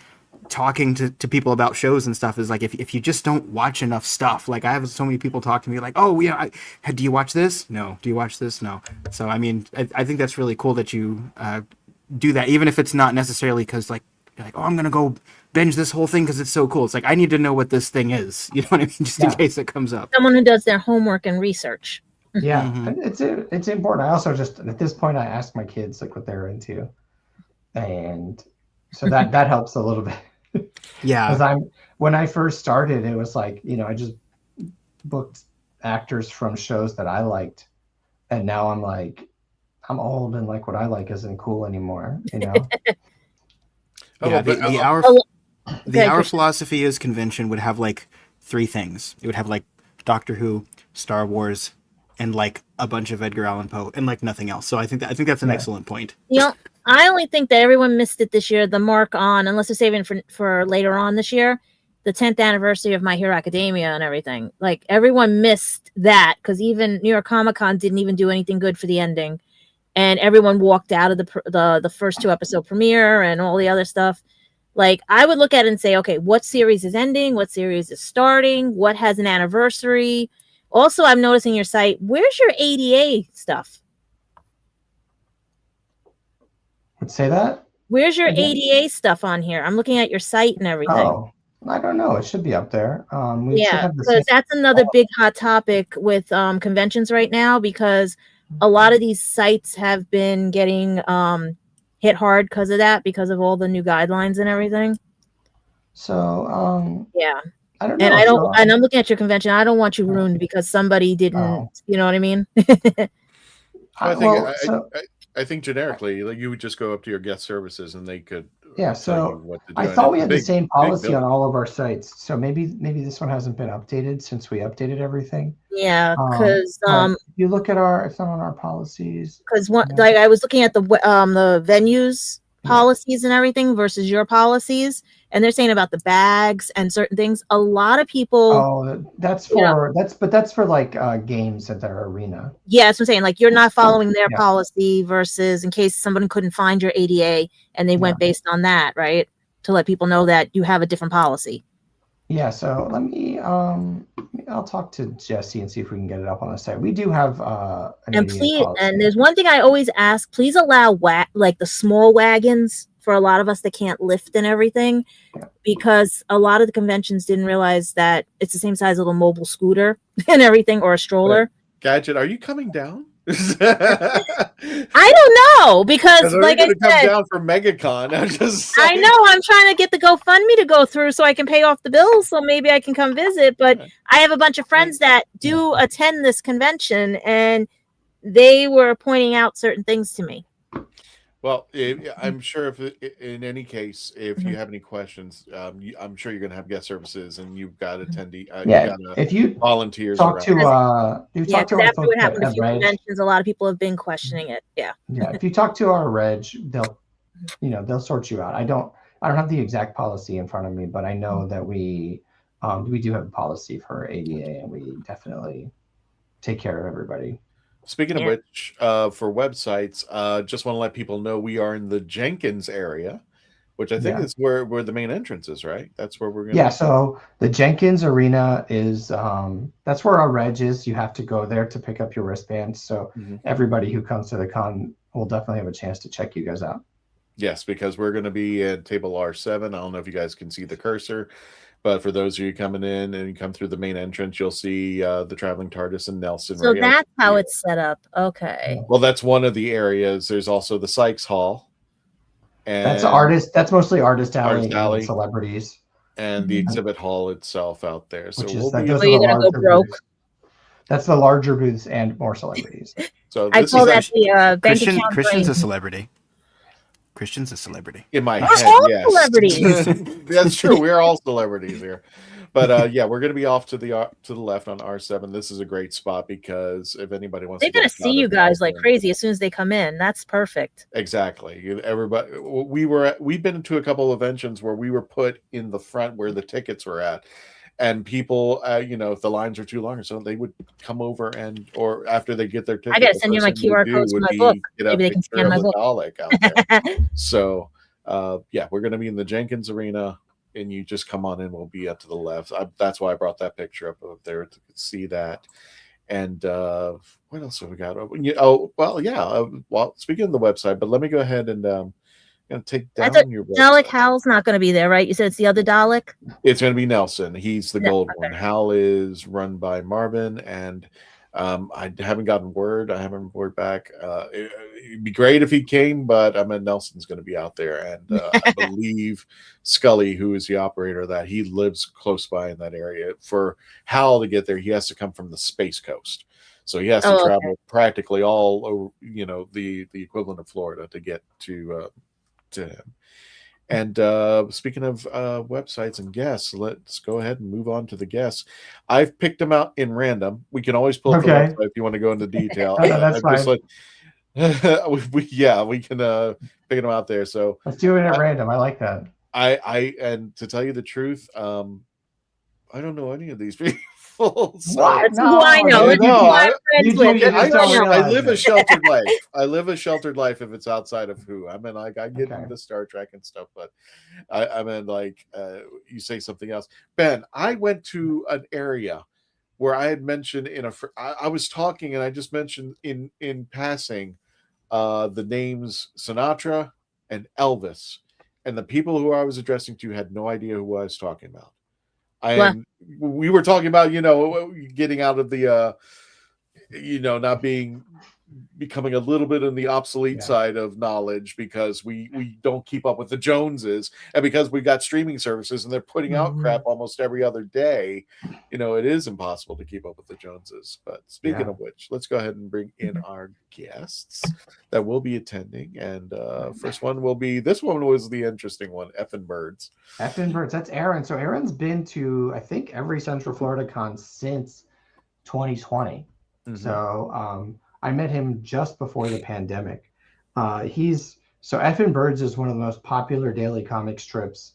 talking to people about shows and stuff is like, if you just don't watch enough stuff, like I have so many people talk to me like, oh yeah, do you watch this? No. Do you watch this? No. So, I mean, I think that's really cool that you do that, even if it's not necessarily because like, you're like, oh, I'm going to go binge this whole thing because it's so cool. It's like, I need to know what this thing is. You know what I mean? Just in case it comes up. Someone who does their homework and research. Yeah, it's important. I also just, at this point, I ask my kids like what they're into. And so that helps a little bit. Yeah. Because when I first started, it was like, I just booked actors from shows that I liked. And now I'm like, I'm old and like what I like isn't cool anymore, Yeah, the hour philosophy is convention would have like 3 things. It would have like Doctor Who, Star Wars, and like a bunch of Edgar Allan Poe, and like nothing else. So I think that's an excellent point. I only think that everyone missed it this year. The mark on, unless they're saving for later on this year, the 10th anniversary of My Hero Academia and everything. Like everyone missed that because even New York Comic Con didn't even do anything good for the ending. And everyone walked out of the first 2 episode premiere and all the other stuff. Like I would look at it and say, okay, what series is ending? What series is starting? What has an anniversary? Also, I'm noticing your site. Where's your ADA stuff? Let's say that. Where's your ADA stuff on here? I'm looking at your site and everything. Oh, I don't know. It should be up there. Because that's another big hot topic with conventions right now because a lot of these sites have been getting hit hard because of that, because of all the new guidelines and everything. So I don't know. And I'm looking at your convention. I don't want you ruined because somebody didn't. You know what I mean? I think generically, like you would just go up to your guest services and they could. Yeah. So I thought we had the same policy on all of our sites. So maybe this one hasn't been updated since we updated everything. Yeah, because if you look at it's not on our policies. Because like I was looking at the venues policies and everything versus your policies, and they're saying about the bags and certain things. A lot of people. Oh, that's for like games at their arena. Yeah, that's what I'm saying. Like you're not following their policy versus in case someone couldn't find your ADA and they went based on that, right? To let people know that you have a different policy. Yeah, so let me I'll talk to Jesse and see if we can get it up on the site. We do have and please, and there's one thing I always ask, please allow like the small wagons for a lot of us that can't lift and everything, because a lot of the conventions didn't realize that it's the same size little mobile scooter and everything, or a stroller. Gadget, are you coming down? I don't know, because like I said, come down for MegaCon. I know I'm trying to get the GoFundMe to go through so I can pay off the bills, so maybe I can come visit. But I have a bunch of friends that do attend this convention, and they were pointing out certain things to me. Well, I'm sure if in any case, if you have any questions, I'm sure you're going to have guest services, and you've got attendee. If you volunteers talk to what happened a few conventions. A lot of people have been questioning it. Yeah. If you talk to our reg, they'll sort you out. I don't have the exact policy in front of me, but I know that we do have a policy for ADA, and we definitely take care of everybody. Speaking of which, for websites, just want to let people know we are in the Jenkins area, which I think is where the main entrance is, right? That's where we're going. Yeah, so the Jenkins Arena is that's where our reg is. You have to go there to pick up your wristbands. So everybody who comes to the con will definitely have a chance to check you guys out. Yes, because we're going to be at table R7. I don't know if you guys can see the cursor. But for those of you coming in and you come through the main entrance, you'll see the Traveling TARDIS and Nelson. So that's how it's set up. Okay. Well, that's one of the areas. There's also the Sykes Hall. And that's mostly Artist Alley and celebrities. And the exhibit hall itself out there. So you're gonna go broke. That's the larger booths and more celebrities. So I call that the bank account. Christian's a celebrity. Christian's a celebrity. In my We're head, all yes. celebrities. That's true. We're all celebrities here. But yeah, we're going to be off to the left on R7. This is a great spot because if anybody wants, They're to gonna see you guys like crazy as soon as they come in. That's perfect. Exactly. Everybody. We've been to a couple of conventions where we were put in the front where the tickets were at, and people, if the lines are too long or so, they would come over or after they get their ticket, I gotta send you my QR codes for my book. Maybe they can scan my book. Dalek out there. So, yeah, we're going to be in the Jenkins Arena. And you just come on in, we'll be up to the left. That's why I brought that picture up there to see that. And what else have we got? Well, speaking of the website, but let me go ahead and going to take down your website. Dalek Hal's not going to be there, right? You said it's the other Dalek? It's going to be Nelson. He's the gold one. Hal is run by Marvin, and I haven't gotten word. I haven't word back. It'd be great if he came, but Nelson's going to be out there, and I believe Scully, who is the operator of that, he lives close by in that area. For Hal to get there, he has to come from the Space Coast, so he has to travel practically all over, the equivalent of Florida to get to him. And speaking of websites and guests, let's go ahead and move on to the guests. I've picked them out in random. We can always pull up the website if you want to go into detail. That's fine. We can pick them out there. So let's do it at random. I like that. And to tell you the truth, I don't know any of these people. So, that's who I know. I live a sheltered life. I live a sheltered life if it's outside of who. I get into Star Trek and stuff, but you say something else. Ben, I went to an area where I had mentioned I was talking and I just mentioned in passing the names Sinatra and Elvis, and the people who I was addressing to had no idea who I was talking about. We were talking about, getting out of the, not becoming a little bit on the obsolete side of knowledge because we don't keep up with the Joneses, and because we got streaming services and they're putting out crap almost every other day, it is impossible to keep up with the Joneses. But speaking of which, let's go ahead and bring in our guests that will be attending. And first one will be, this one was the interesting one, Effin' Birds. Effin' Birds, that's Aaron. So Aaron's been to, I think, every Central Florida con since 2020. So I met him just before the pandemic. Effin' Birds is one of the most popular daily comic strips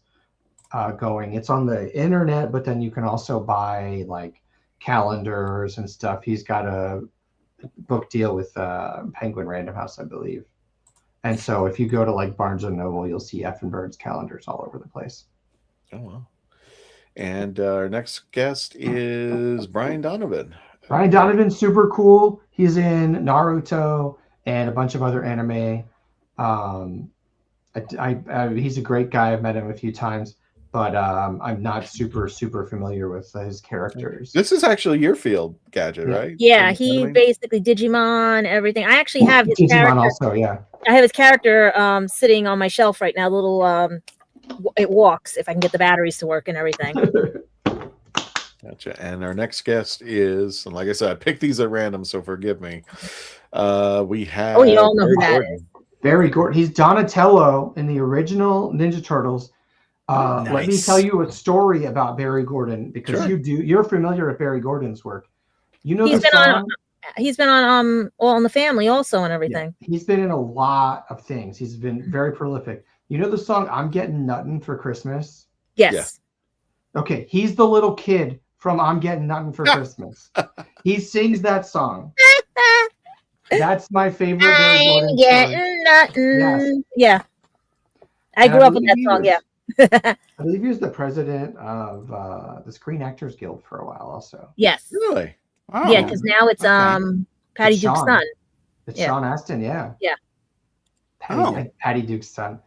going. It's on the internet, but then you can also buy like calendars and stuff. He's got a book deal with Penguin Random House, I believe. And so if you go to like Barnes and Noble, you'll see Effin' Birds calendars all over the place. Oh, wow. And our next guest is Brian Donovan. Brian Donovan's super cool. He's in Naruto and a bunch of other anime. He's a great guy. I've met him a few times, but I'm not super familiar with his characters. This is actually your field, Gadget, right? Yeah, he basically Digimon, everything. I actually have his Digimon character. Also, yeah. I have his character sitting on my shelf right now. Little it walks if I can get the batteries to work and everything. Gotcha. And our next guest is, and like I said, I picked these at random, so forgive me. We have. Oh, you all know who that is. Barry Gordon. He's Donatello in the original Ninja Turtles. Nice. Let me tell you a story about Barry Gordon because you're familiar with Barry Gordon's work. He's been on All in the Family also and everything. Yeah, he's been in a lot of things. He's been very prolific. You know the song "I'm Getting Nuttin' for Christmas"? Yes. Yeah. Okay, he's the little kid from "I'm Getting Nuttin' for Christmas." He sings that song. That's my favorite Barry Gordon song. Getting nothing. Yes. Yeah. I grew up with that song, yeah. I believe he was the president of the Screen Actors Guild for a while also. Yes. Really? Wow. Yeah, because now it's Patty Duke's son. It's Sean Astin, yeah. Yeah. Patty Duke's son.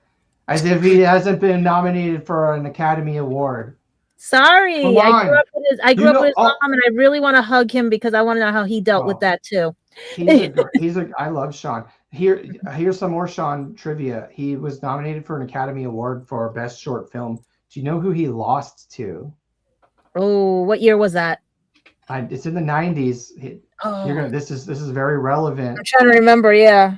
As if he hasn't been nominated for an Academy Award. Sorry. I grew up with his mom, and I really want to hug him because I want to know how he dealt with that too. I love Sean. Here's some more Sean trivia. He was nominated for an Academy Award for Best Short Film. Do you know who he lost to? Oh, what year was that? It's in the 90s. This is very relevant. I'm trying to remember. Yeah.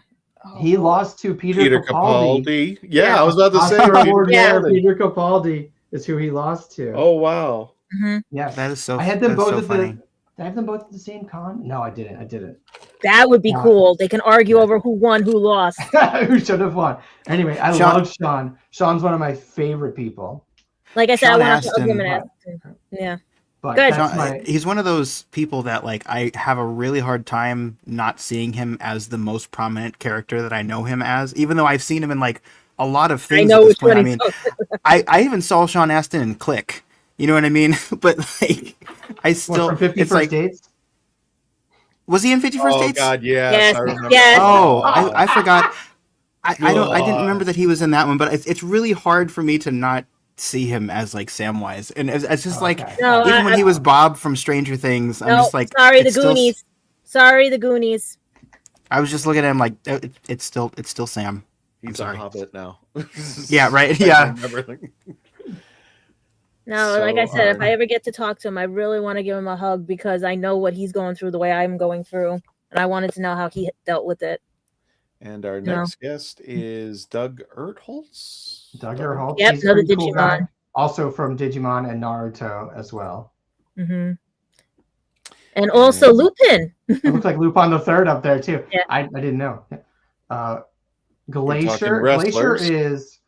He lost to Peter Capaldi. Yeah, Yeah, I was about to say Oscar Peter Award Yeah. winner Peter Capaldi is who he lost to. Oh wow. Yes. That is so. I had them that's both so at funny. the. Did I have them both at the same con? No, I didn't. That would be cool. They can argue over who won, who lost. Who should have won? Anyway, I love Sean. Sean's one of my favorite people. Like I said, Sean I want to Astin. him and Astin. Yeah. But Good. that's He's one of those people that like I have a really hard time not seeing him as the most prominent character that I know him as, even though I've seen him in like a lot of things. I know at this which point. one I mean, I even saw Sean Astin in Click. You know what I mean? But like, I still from 50 it's First like Dates? Was he in 50 First Oh Dates? God, yes, Yes. I remember. Yes. Oh, I forgot. I didn't remember that he was in that one, but it's really hard for me to not see him as like Samwise, and it's just like No, even when he was Bob from Stranger Things, I'm No, just like, sorry, the it's still- Goonies. Sorry, the Goonies. I was just looking at him like it's still Sam. He's sorry. a hobbit now. Yeah, right. I Yeah. remember. No, like I said, if I ever get to talk to him, I really want to give him a hug because I know what he's going through the way I'm going through. And I wanted to know how he dealt with it. And our next guest is Doug Ertholz. Doug Ertholz. Yep, He's a another pretty cool guy. Digimon. Also from Digimon and Naruto as well. Mm-hmm. And also Lupin. It looks like Lupin the Third up there too. Yeah. I didn't know. talking Glacier wrestlers? is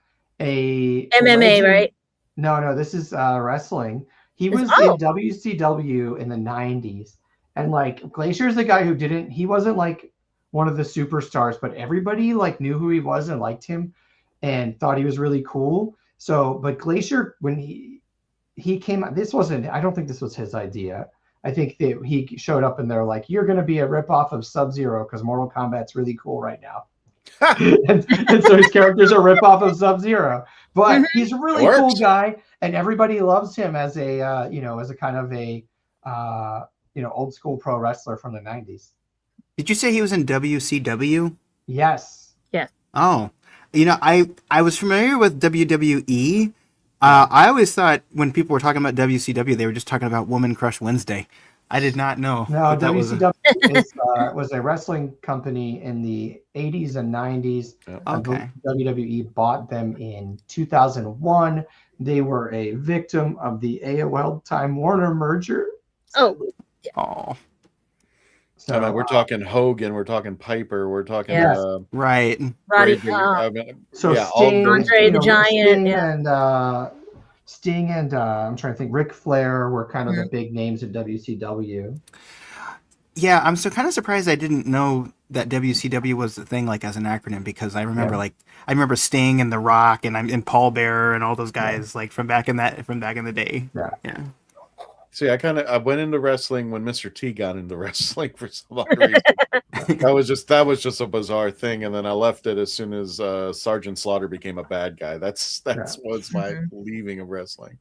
a MMA, legend- right? No, this is wrestling. He was Oh. in WCW in the 90s. And like Glacier's the guy who he wasn't like one of the superstars, but everybody like knew who he was and liked him and thought he was really cool. So, but Glacier, when he came out, I don't think this was his idea. I think that he showed up and they're like, you're going to be a ripoff of Sub-Zero because Mortal Kombat's really cool right now. and so his character's a ripoff of Sub-Zero. But he's a really cool guy, and everybody loves him as a as a kind of a old school pro wrestler from the 90s. Did you say he was in WCW? Yes. Yeah. Oh, I was familiar with WWE. I always thought when people were talking about WCW, they were just talking about Woman Crush Wednesday. I did not know. No, that was WCW was a wrestling company in the 80s and 90s. Okay. WWE bought them in 2001. They were a victim of the AOL Time Warner merger. Oh. Oh. So, we're talking Hogan, we're talking Piper, we're talking right. Roddy. Sting, Andre the Giant, Sting and I'm trying to think. Ric Flair were kind of the big names at WCW. Yeah, I'm so kind of surprised I didn't know that WCW was the thing, like as an acronym, because I remember I remember Sting and The Rock and Paul Bearer and all those guys like from back in the day. Yeah. See, I went into wrestling when Mr. T got into wrestling for some odd reason. that was just a bizarre thing, and then I left it as soon as Sergeant Slaughter became a bad guy. That's was my leaving of wrestling,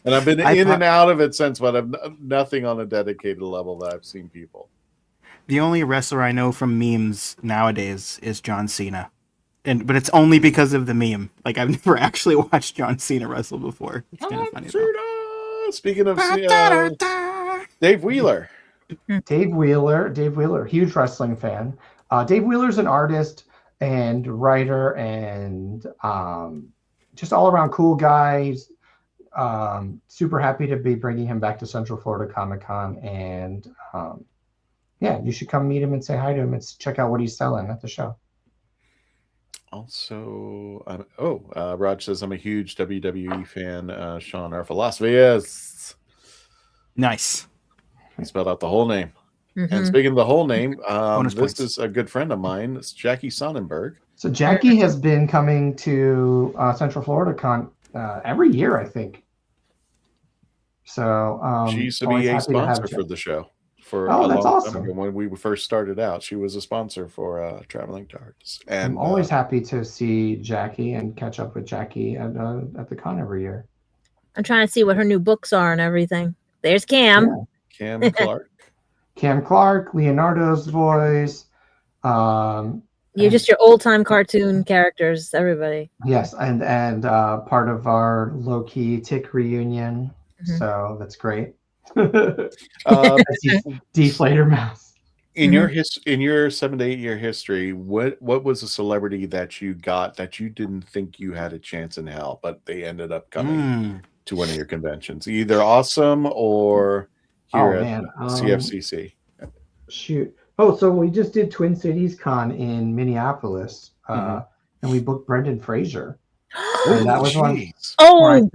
and I've been in and out of it since. But I've nothing on a dedicated level that I've seen people. The only wrestler I know from memes nowadays is John Cena, but it's only because of the meme. Like I've never actually watched John Cena wrestle before. It's kind of funny. Speaking of Dave Wheeler. Dave Wheeler, huge wrestling fan. Dave Wheeler's an artist and writer and just all around cool guy. He's, super happy to be bringing him back to Central Florida Comic Con. And you should come meet him and say hi to him and check out what he's selling at the show. Also, Raj says I'm a huge WWE fan. Sean, our philosophy is nice. He spelled out the whole name. And speaking of the whole name, this is a good friend of mine. It's Jackie Sonnenberg. So Jackie has been coming to Central Florida Con every year, I think. So she used to be a sponsor for the show. That's awesome. When we first started out, she was a sponsor for Traveling TARDIS. And I'm always happy to see Jackie and catch up with Jackie at the con every year. I'm trying to see what her new books are and everything. There's Cam. Cam Clark. Cam Clark, Leonardo's voice. You're just your old time cartoon characters, everybody. Yes, and part of our low key Tick reunion. So that's great. Deflator Mouse. in your in your 7 to 8 year history, what was a celebrity that you got that you didn't think you had a chance in hell, but they ended up coming to one of your conventions, either awesome or here at CFCC? Shoot. Oh, so we just did Twin Cities Con in Minneapolis, and we booked Brendan Fraser. And that was one. Oh,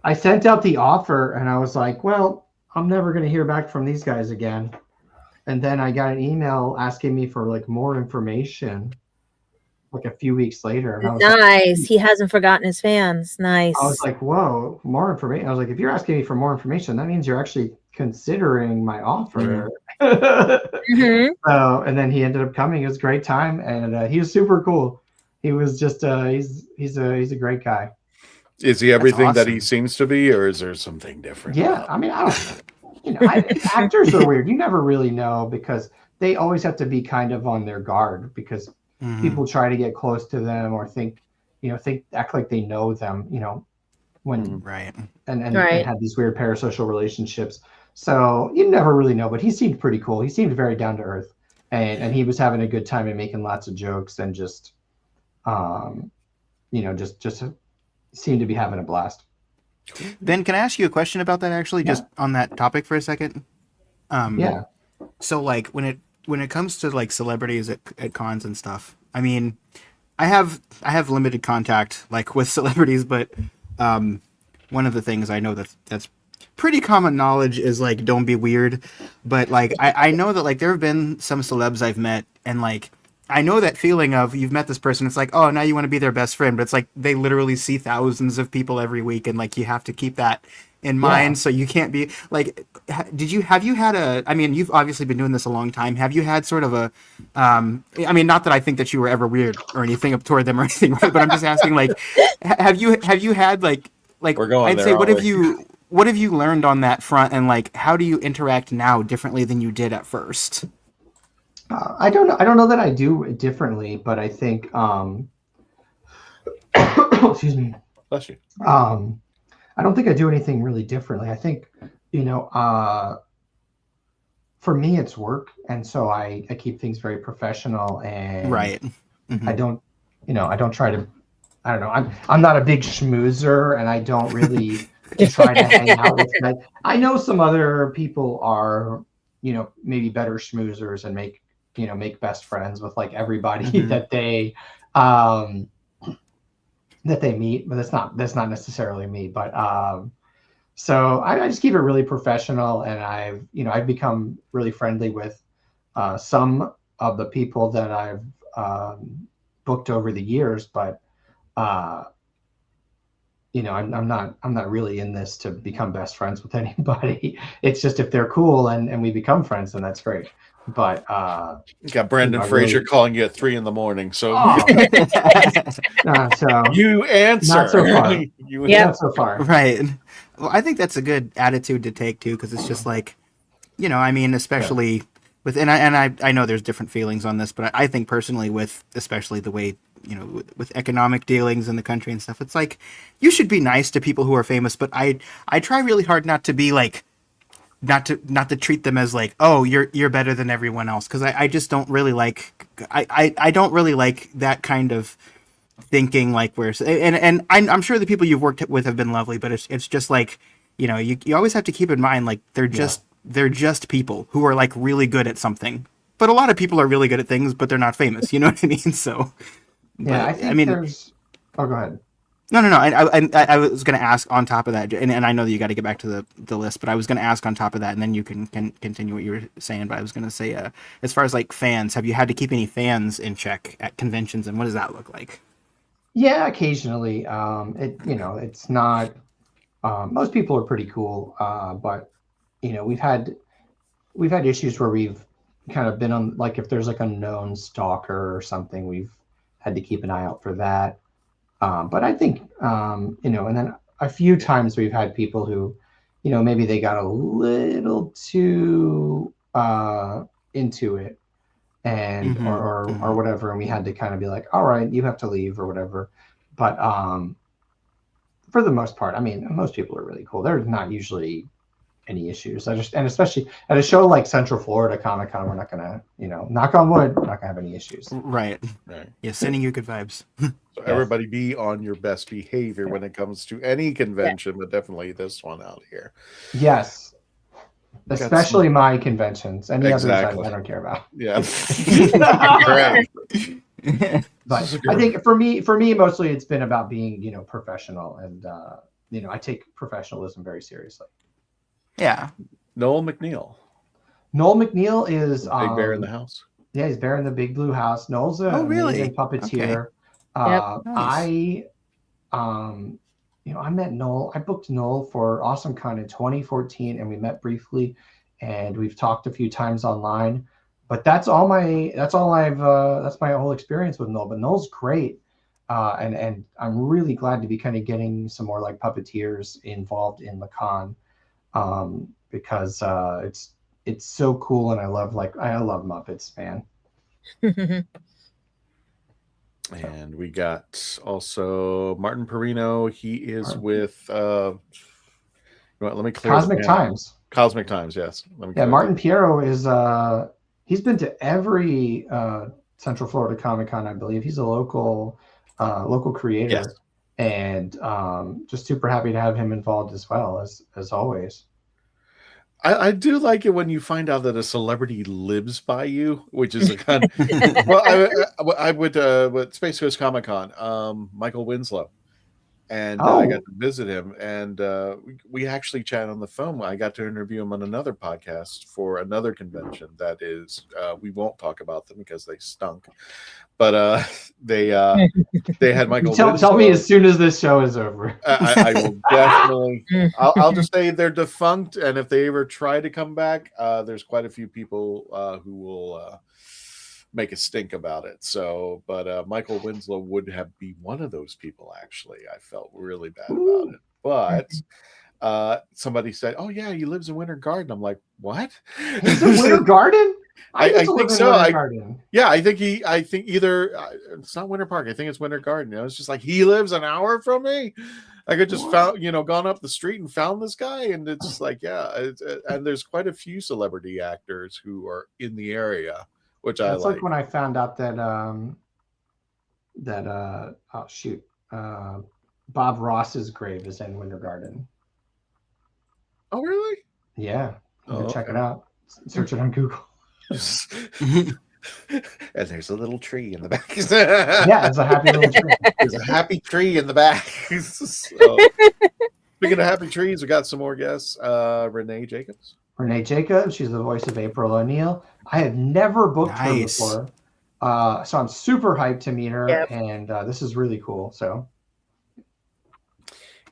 I sent out the offer, and I was like, "Well, I'm never going to hear back from these guys again." And then I got an email asking me for like more information, like a few weeks later. And I was nice. Like, he hasn't forgotten his fans. Nice. I was like, "Whoa, more information!" I was like, "If you're asking me for more information, that means you're actually considering my offer." And then he ended up coming. It was a great time, and he was super cool. He was just he's a great guy. Is he everything that he seems to be, or is there something different? Yeah, I mean, I don't. Actors are weird. You never really know because they always have to be kind of on their guard because people try to get close to them or act like they know them. When and have these weird parasocial relationships. So you never really know. But he seemed pretty cool. He seemed very down to earth, and he was having a good time and making lots of jokes and just just seemed to be having a blast. Ben, can I ask you a question about that actually, just on that topic for a second? So like when it comes to like celebrities at cons and stuff, I mean, I have limited contact like with celebrities, but one of the things I know that's pretty common knowledge is like don't be weird. But like I know that like there have been some celebs I've met, and like I know that feeling of you've met this person. It's like, oh, now you want to be their best friend, but it's like they literally see thousands of people every week, and like you have to keep that in mind. So you can't be like, have you had a? I mean, you've obviously been doing this a long time. Have you had sort of a? I mean, not that I think that you were ever weird or anything up toward them or anything, right? But I'm just asking, like, have you had like we're going I'd there, say what have you learned on that front, and like how do you interact now differently than you did at first? I don't know that I do it differently, but I think excuse me. Bless you. I don't think I do anything really differently. I think, for me it's work, and so I keep things very professional, and I don't try to, I don't know, I'm not a big schmoozer, and I don't really try to hang out with guys. I know some other people are, maybe better schmoozers and make best friends with like everybody that they meet, but that's not necessarily me. But so I just keep it really professional, and I've become really friendly with some of the people that I've booked over the years, but I'm not really in this to become best friends with anybody. It's just if they're cool and we become friends, then that's great. But you got Brendan Fraser calling you at 3 a.m. So so you answer. Not so far. Not so far. Right. Well, I think that's a good attitude to take too, because it's just like, I mean, especially with, and I know there's different feelings on this, but I think personally with especially the way, with economic dealings in the country and stuff, it's like you should be nice to people who are famous, but I try really hard not to be like. Not to treat them as like, oh, you're better than everyone else, because I just don't really like I don't really like that kind of thinking, like where and I'm sure the people you've worked with have been lovely, but it's just like you always have to keep in mind like they're just people who are like really good at something, but a lot of people are really good at things but they're not famous, you know what I mean? So I think there's go ahead. No. I was going to ask on top of that, and I know that you got to get back to the list, but I was going to ask on top of that, and then you can continue what you were saying. But I was going to say, as far as like fans, have you had to keep any fans in check at conventions, and what does that look like? Yeah, occasionally. It's not. Most people are pretty cool, but we've had issues where we've kind of been on, like if there's like a known stalker or something, we've had to keep an eye out for that. But I think, and then a few times we've had people who, maybe they got a little too into it and or whatever, and we had to kind of be like, all right, you have to leave or whatever. But for the most part, I mean, most people are really cool. There's not usually any issues. And especially at a show like Central Florida Comic Con, we're not gonna, knock on wood, we're not gonna have any issues. Right. Yeah, sending you good vibes. So everybody be on your best behavior when it comes to any convention, but definitely this one out here. Yes. Especially my conventions. Any Exactly. others I don't care about. Yeah. But I think for me, mostly it's been about being, professional, and I take professionalism very seriously. Yeah. Noel McNeil. Noel McNeil is Big Bear in the House. Yeah, he's Bear in the Big Blue House. Noel's an amazing puppeteer. Okay. I met Noel. I booked Noel for AwesomeCon in 2014, and we met briefly, and we've talked a few times online. But that's my whole experience with Noel. But Noel's great, and I'm really glad to be kind of getting some more like puppeteers involved in the con, because it's so cool, and I love Muppets, man. And we got also Martin Perino. He is with let me clear Cosmic Times. Cosmic Times, yes. Martin Piero is he's been to every Central Florida Comic Con, I believe. He's a local creator. Yes. And just super happy to have him involved as well, as always. I do like it when you find out that a celebrity lives by you, which is a kind of, well, I would with Space Coast Comic Con, Michael Winslow, and I got to visit him, and we actually chatted on the phone. I got to interview him on another podcast for another convention that is, we won't talk about them because they stunk, but they had Michael. Tell me as soon as this show is over. I will definitely. I'll just say they're defunct, and if they ever try to come back, there's quite a few people who will make a stink about it. So, but Michael Winslow would be one of those people. Actually, I felt really bad about it, but somebody said, "Oh yeah, he lives in Winter Garden." I'm like, "What? He's in Winter Garden?" I think so. I think either it's not Winter Park. I think it's Winter Garden. It's just like he lives an hour from me. I could just gone up the street and found this guy, and it's just like, and there's quite a few celebrity actors who are in the area, which I like. It's like when I found out that Bob Ross's grave is in Winter Garden. Oh really? Yeah. Check it out. Search it on Google. And there's a little tree in the back. Yeah, it's a happy little tree. There's a happy tree in the back. So, speaking of happy trees, we got some more guests. Renee Jacobs. Renee Jacobs. She's the voice of April O'Neil. I have never booked her before, so I'm super hyped to meet her, and this is really cool. So.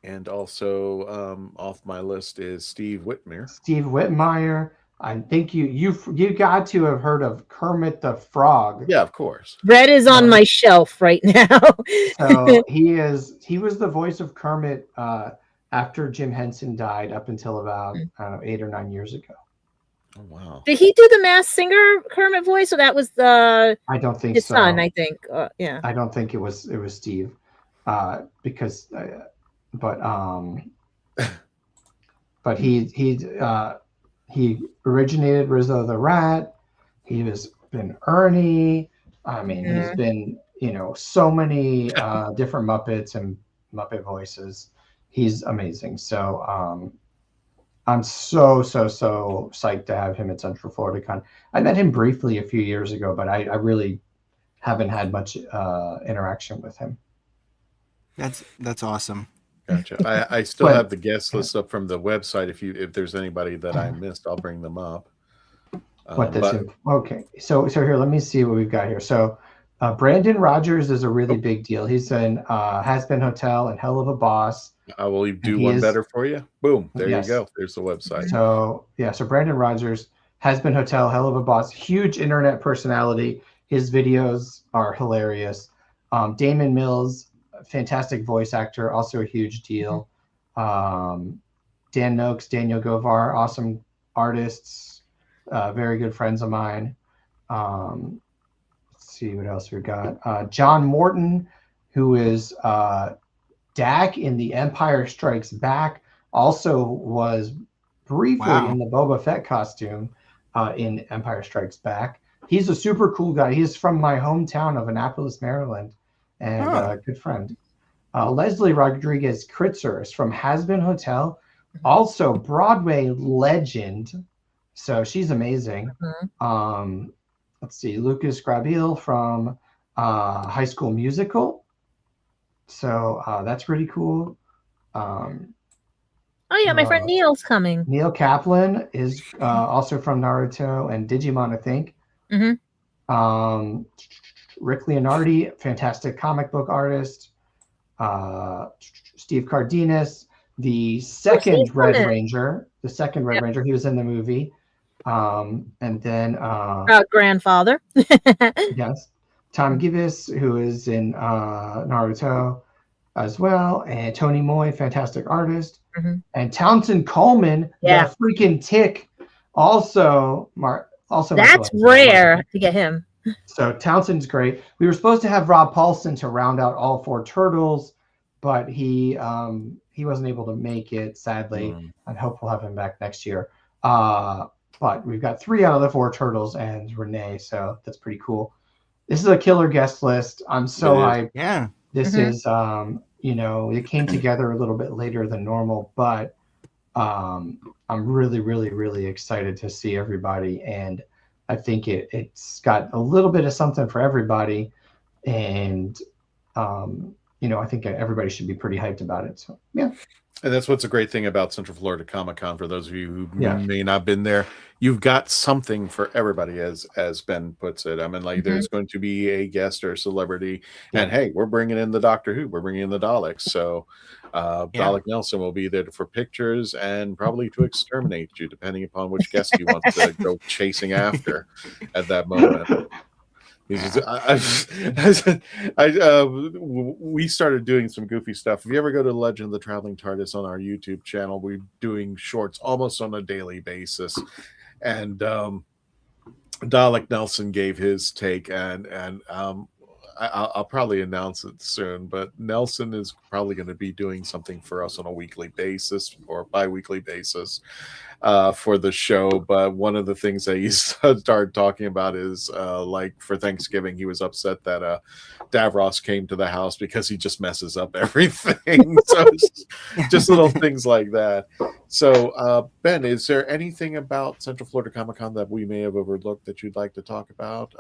And also off my list is Steve Whitmire. Steve Whitmire. I think you got to have heard of Kermit the Frog. Yeah, of course. Red is on my shelf right now. So he was the voice of Kermit after Jim Henson died up until about 8 or 9 years ago. Oh wow! Did he do the Masked Singer Kermit voice, or that was I don't think his son? I think. Yeah. I don't think it was Steve, because, but he originated Rizzo the Rat. He has been Ernie. I mean, he's been, so many different Muppets and Muppet voices. He's amazing. So I'm so psyched to have him at Central Florida Con. I met him briefly a few years ago, but I really haven't had much interaction with him. That's awesome. Gotcha. I still have the guest list up from the website. If there's anybody that I missed, I'll bring them up. Okay. So here, let me see what we've got here. So Brandon Rogers is a really big deal. He's in Has Been Hotel and Hell of a Boss. I will do one better for you. Boom. There you go. There's the website. So Brandon Rogers, Has Been Hotel, Hell of a Boss, huge internet personality. His videos are hilarious. Damon Mills, fantastic voice actor, also a huge deal. Dan Noakes, Daniel Govar, awesome artists, very good friends of mine. Let's see what else we got. John Morton, who is Dak in The Empire Strikes Back, also was briefly Wow. in the Boba Fett costume in Empire Strikes Back. He's a super cool guy. He's from my hometown of Annapolis, Maryland, and Oh. a good friend. Leslie Rodriguez Kritzer is from Has-Been Hotel, also Broadway legend. So she's amazing. Let's see, Lucas Grabeel from High School Musical. So that's pretty cool. Oh yeah, my friend Neil's coming. Neil Kaplan is also from Naruto and Digimon, I think. Rick Leonardi, fantastic comic book artist. Steve Cardenas, the second Red Ranger. The second Red Ranger. He was in the movie. And then grandfather. Yes. Tom Gibis, who is in Naruto as well, and Tony Moy, fantastic artist, and Townsend Coleman, the freaking Tick, also that's rare to get him. So Townsend's great. We were supposed to have Rob Paulson to round out all 4 turtles, but he wasn't able to make it, sadly. I hope we'll have him back next year. But we've got 3 out of the 4 turtles and Renee, so that's pretty cool. This is a killer guest list. I'm so hyped. Yeah. This is it came together a little bit later than normal, but I'm really, really, really excited to see everybody, and I think it's got a little bit of something for everybody, and I think everybody should be pretty hyped about it. So yeah. And that's what's a great thing about Central Florida Comic Con. For those of you who may not have been there, you've got something for everybody, as Ben puts it. I mean, like there's going to be a guest or a celebrity, and hey, we're bringing in the Doctor Who, we're bringing in the Daleks. So Dalek Nelson will be there for pictures and probably to exterminate you, depending upon which guest you want to go chasing after at that moment. We started doing some goofy stuff. If you ever go to Legend of the Traveling TARDIS on our YouTube channel, we're doing shorts almost on a daily basis. And Dalek Nelson gave his take, and I'll probably announce it soon, but Nelson is probably going to be doing something for us on a weekly basis or bi-weekly basis for the show. But one of the things that he started talking about is like for Thanksgiving, he was upset that Davros came to the house because he just messes up everything. So just little things like that. So Ben, is there anything about Central Florida Comic Con that we may have overlooked that you'd like to talk about?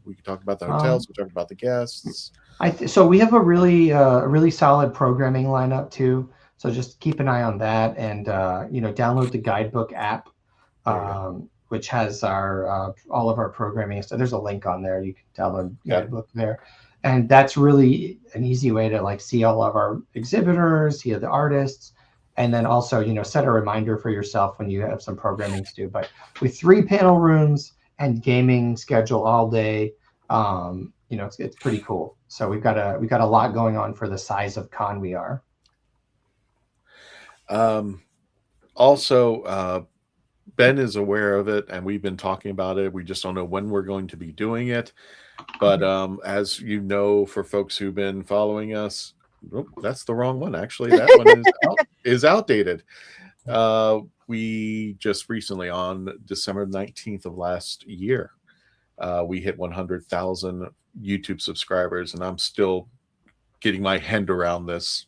We could talk about the hotels, we talk about the guests. So we have a really solid programming lineup too. So just keep an eye on that, and download the guidebook app, which has our all of our programming. So there's a link on there. You can download the guidebook there, and that's really an easy way to like see all of our exhibitors, see the artists, and then also set a reminder for yourself when you have some programming to do. But with 3 panel rooms and gaming schedule all day, it's pretty cool. So we've got a lot going on for the size of con we are. Also, Ben is aware of it, and we've been talking about it. We just don't know when we're going to be doing it. But as you know, for folks who've been following us, that's the wrong one. Actually, that one is outdated. We just recently, on December 19th of last year, we hit 100,000 YouTube subscribers, and I'm still getting my hand around this.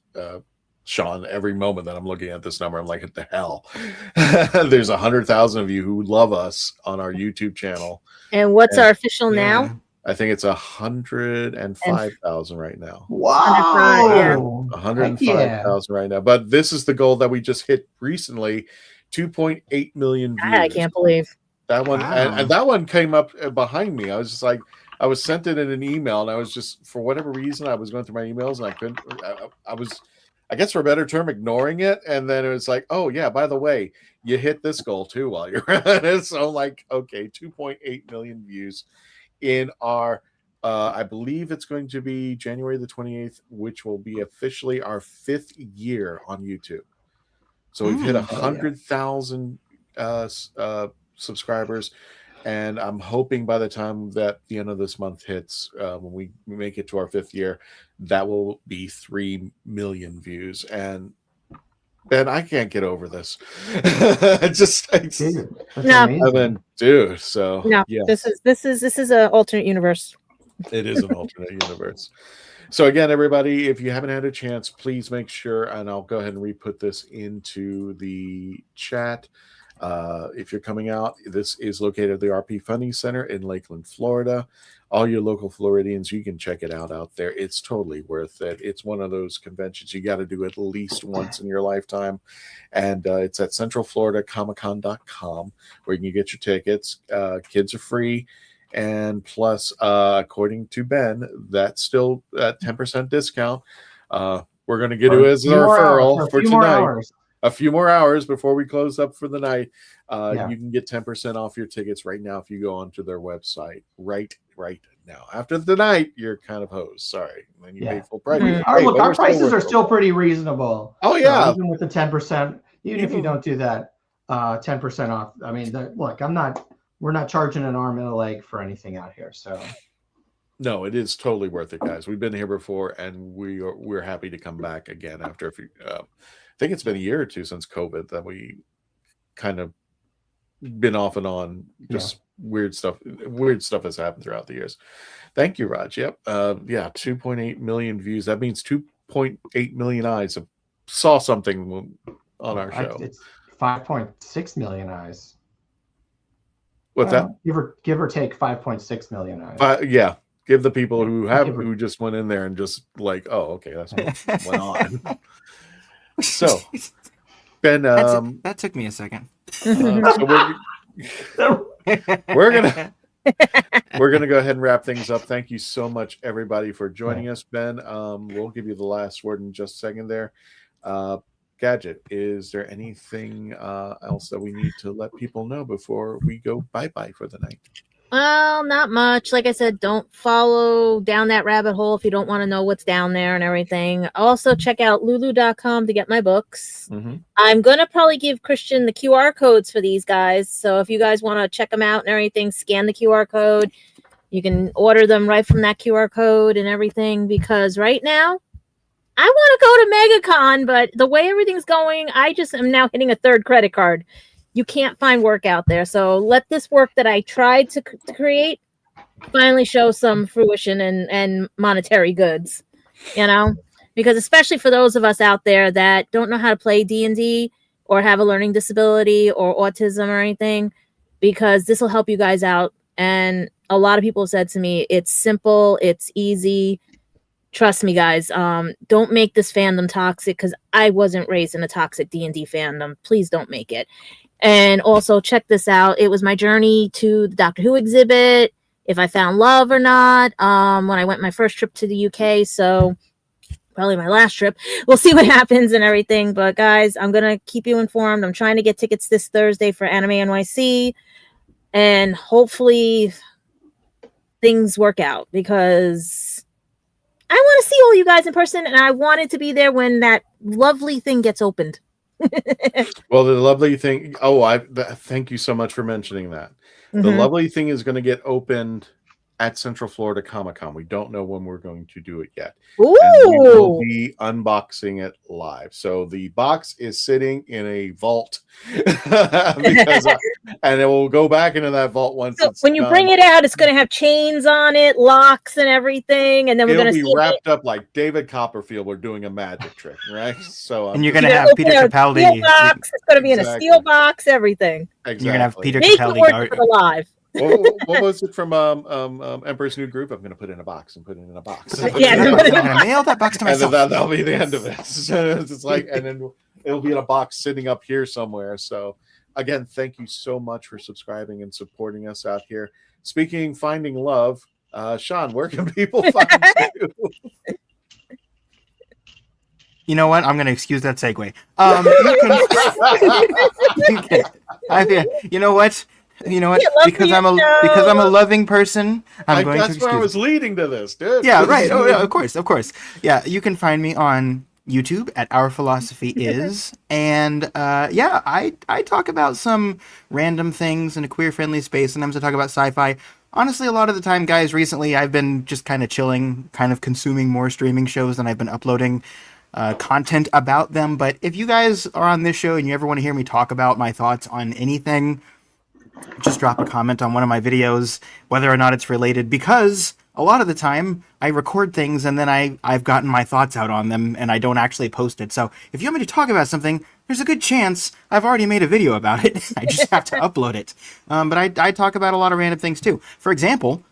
Sean, every moment that I'm looking at this number, I'm like, what the hell? There's 100,000 of you who love us on our YouTube channel. And what's our official now? I think it's 105,000 right now. Wow. 105,000 right now. But this is the goal that we just hit recently, 2.8 million views. I can't believe that one. And that one came up behind me. I was just like, I was sent it in an email, and I was just, for whatever reason, I was going through my emails, and I couldn't, I was, I guess for a better term, ignoring it. And then it was like, oh yeah, by the way, you hit this goal too while you're at it. So like, okay, 2.8 million views in our, I believe it's going to be January the 28th, which will be officially our 5th year on YouTube. So we've hit 100,000 subscribers. And I'm hoping by the time that the end of this month hits, when we make it to our 5th year, that will be 3 million views. And Ben, I can't get over this. Dude, that's No. amazing. I mean, dude. So No, yeah, this is an alternate universe. it is an alternate universe. So again, everybody, if you haven't had a chance, please make sure, and I'll go ahead and re-put this into the chat. If you're coming out, this is located at the RP Funding Center in Lakeland, Florida. All your local Floridians, you can check it out there. It's totally worth it. It's one of those conventions you got to do at least once in your lifetime. And it's at centralfloridacomiccon.com where you can get your tickets. Kids are free. And plus, according to Ben, that's still at 10% discount. We're going to get you as a referral for tonight. A few more hours before we close up for the night. You can get 10% off your tickets right now if you go onto their website right now. After the night, you're kind of hosed. Sorry. Then you pay full price. Look, our prices are still pretty reasonable. Oh, yeah. Even with the 10%, even if you don't do that 10% off. I mean, look, we're not charging an arm and a leg for anything out here. So no, it is totally worth it, guys. We've been here before, and we're happy to come back again after a few. I think it's been a year or two since COVID that we kind of been off and on. Just weird stuff has happened throughout the years. Thank you, Raj. Yep. 2.8 million views. That means 2.8 million eyes saw something on our show. It's 5.6 million eyes. What's that? Give or take 5.6 million eyes. Give the people who just went in there and just like, oh, okay, that's what went on. So, Ben, that took me a second. So we're gonna go ahead and wrap things up. Thank you so much, everybody, for joining us, Ben. We'll give you the last word in just a second there. Gadget, is there anything else that we need to let people know before we go bye-bye for the night? Well, not much. Like I said, don't follow down that rabbit hole if you don't want to know what's down there and everything. Also, check out lulu.com to get my books. Mm-hmm. I'm going to probably give Christian the QR codes for these guys. So if you guys want to check them out and everything, scan the QR code. You can order them right from that QR code and everything, because right now, I want to go to MegaCon, but the way everything's going, I just am now hitting a third credit card. You can't find work out there. So let this work that I tried to create finally show some fruition and monetary goods, because especially for those of us out there that don't know how to play D&D or have a learning disability or autism or anything, because this will help you guys out. And a lot of people said to me, it's simple, it's easy. Trust me, guys. Don't make this fandom toxic, because I wasn't raised in a toxic D&D fandom. Please don't make it. And also check this out. It was my journey to the Doctor Who exhibit, if I found love or not, when I went my first trip to the UK. So probably my last trip. We'll see what happens and everything. But guys, I'm going to keep you informed. I'm trying to get tickets this Thursday for Anime NYC. And hopefully things work out, because I want to see all you guys in person, and I wanted to be there when that lovely thing gets opened. Well, the lovely thing. Thank you so much for mentioning that. Mm-hmm. The lovely thing is going to get opened at Central Florida Comic-Con. We don't know when we're going to do it yet. Ooh. And we will be unboxing it live. So the box is sitting in a vault, and it will go back into that vault once. So it's when you done. bring it out, it's going to have chains on it, locks and everything, and then we're going to be wrapped up like David Copperfield. We're doing a magic trick, right? So and you're going to have Peter Capaldi. It's going to be in a steel box, everything. Exactly. You're going to have Peter Make Capaldi. it alive. What was it from Emperor's New Groove? I'm going to put it in a box and put it in a box. Yeah, I'm going to mail that box to myself. And that'll be the end of it. So it's like, and then it'll be in a box sitting up here somewhere. So again, thank you so much for subscribing and supporting us out here. Speaking finding love, Sean, where can people find you? You know what? I'm going to excuse that segue. You know what? Because I'm a loving person, I'm going to excuse. That's where I was leading to this, dude. Yeah, right. Oh, yeah, of course. Yeah, you can find me on YouTube at Our Philosophy Is, and I talk about some random things in a queer-friendly space. Sometimes I talk about sci-fi. Honestly, a lot of the time, guys, recently I've been just kind of chilling, kind of consuming more streaming shows than I've been uploading. content about them. But if you guys are on this show and you ever want to hear me talk about my thoughts on anything, just drop a comment on one of my videos, whether or not it's related, because a lot of the time I record things and then I've gotten my thoughts out on them and I don't actually post it. So if you want me to talk about something, there's a good chance I've already made a video about it. I just have to upload it. But I talk about a lot of random things too. For example,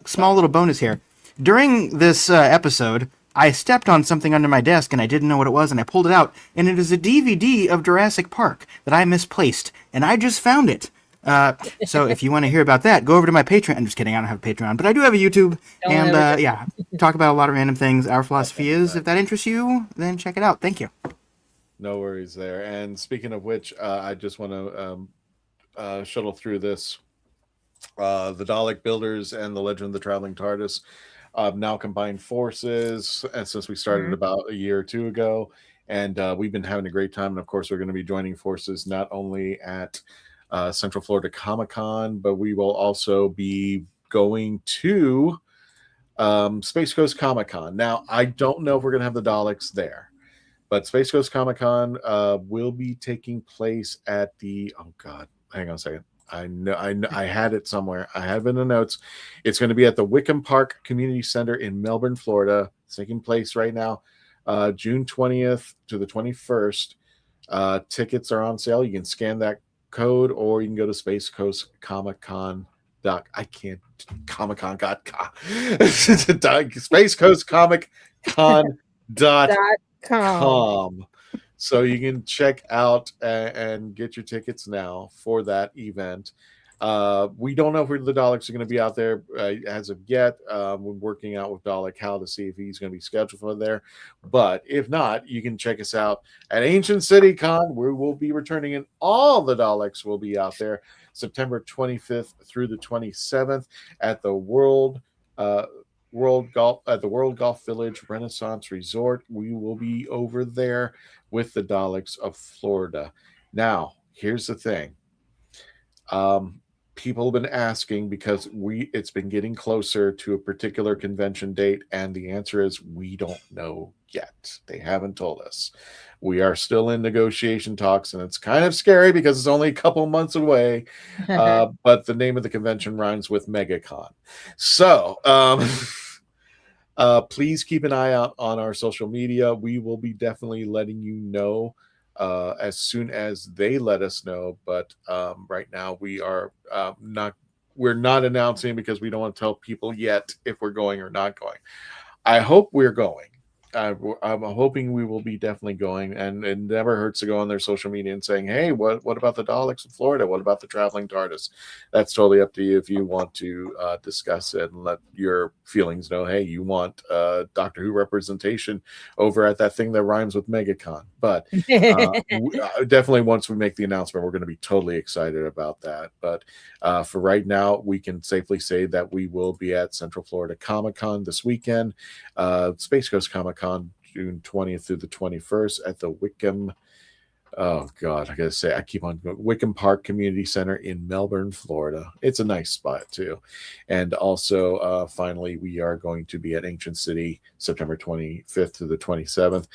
small little bonus here. During this episode, I stepped on something under my desk and I didn't know what it was, and I pulled it out, and it is a DVD of Jurassic Park that I misplaced, and I just found it. So if you want to hear about that, go over to my Patreon. I'm just kidding, I don't have a Patreon, but I do have a YouTube, and yeah, talk about a lot of random things. Our philosophy is, if that interests you, then check it out. Thank you. No worries there. And speaking of which, I just want to shuttle through this. The Dalek Builders and the Legend of the Traveling TARDIS now combined forces, and since we started about a year or two ago, and we've been having a great time. And of course, we're going to be joining forces not only at Central Florida Comic-Con, but we will also be going to Space Coast Comic-Con. Now, I don't know if we're going to have the Daleks there, but Space Coast Comic-Con will be taking place at the, oh God, hang on a second. I know, I had it somewhere. I have it in the notes. It's going to be at the Wickham Park Community Center in Melbourne, Florida. It's taking place right now, June 20th to the 21st. Tickets are on sale. You can scan that code, or you can go to Space Coast Comic-Con. I can't, Comic-Con.com. Space Coast Comic-Con.com. So you can check out and get your tickets now for that event. We don't know if the Daleks are going to be out there as of yet. We're working out with Dalek Hal to see if he's going to be scheduled for there. But if not, you can check us out at Ancient City Con. We will be returning, and all the Daleks will be out there September 25th through the 27th at the World Golf Village Renaissance Resort. We will be over there with the Daleks of Florida. Now, here's the thing. People have been asking, because it's been getting closer to a particular convention date, and the answer is we don't know yet. They haven't told us. We are still in negotiation talks, and it's kind of scary because it's only a couple months away. But the name of the convention rhymes with MegaCon. So please keep an eye out on our social media. We will be definitely letting you know as soon as they let us know. But right now we are we're not announcing, because we don't want to tell people yet if we're going or not going. I hope we're going. I'm hoping we will be definitely going, and it never hurts to go on their social media and saying, hey, what about the Daleks in Florida? What about the Traveling TARDIS? That's totally up to you if you want to discuss it and let your feelings know, hey, you want Doctor Who representation over at that thing that rhymes with MegaCon. But definitely once we make the announcement, we're going to be totally excited about that. But for right now, we can safely say that we will be at Central Florida Comic-Con this weekend, Space Coast Comic-Con June 20th through the 21st at the Wickham, oh God, I gotta say, I keep on going, Wickham Park Community Center in Melbourne, Florida. It's a nice spot too. And also, finally, we are going to be at Ancient City September 25th to the 27th.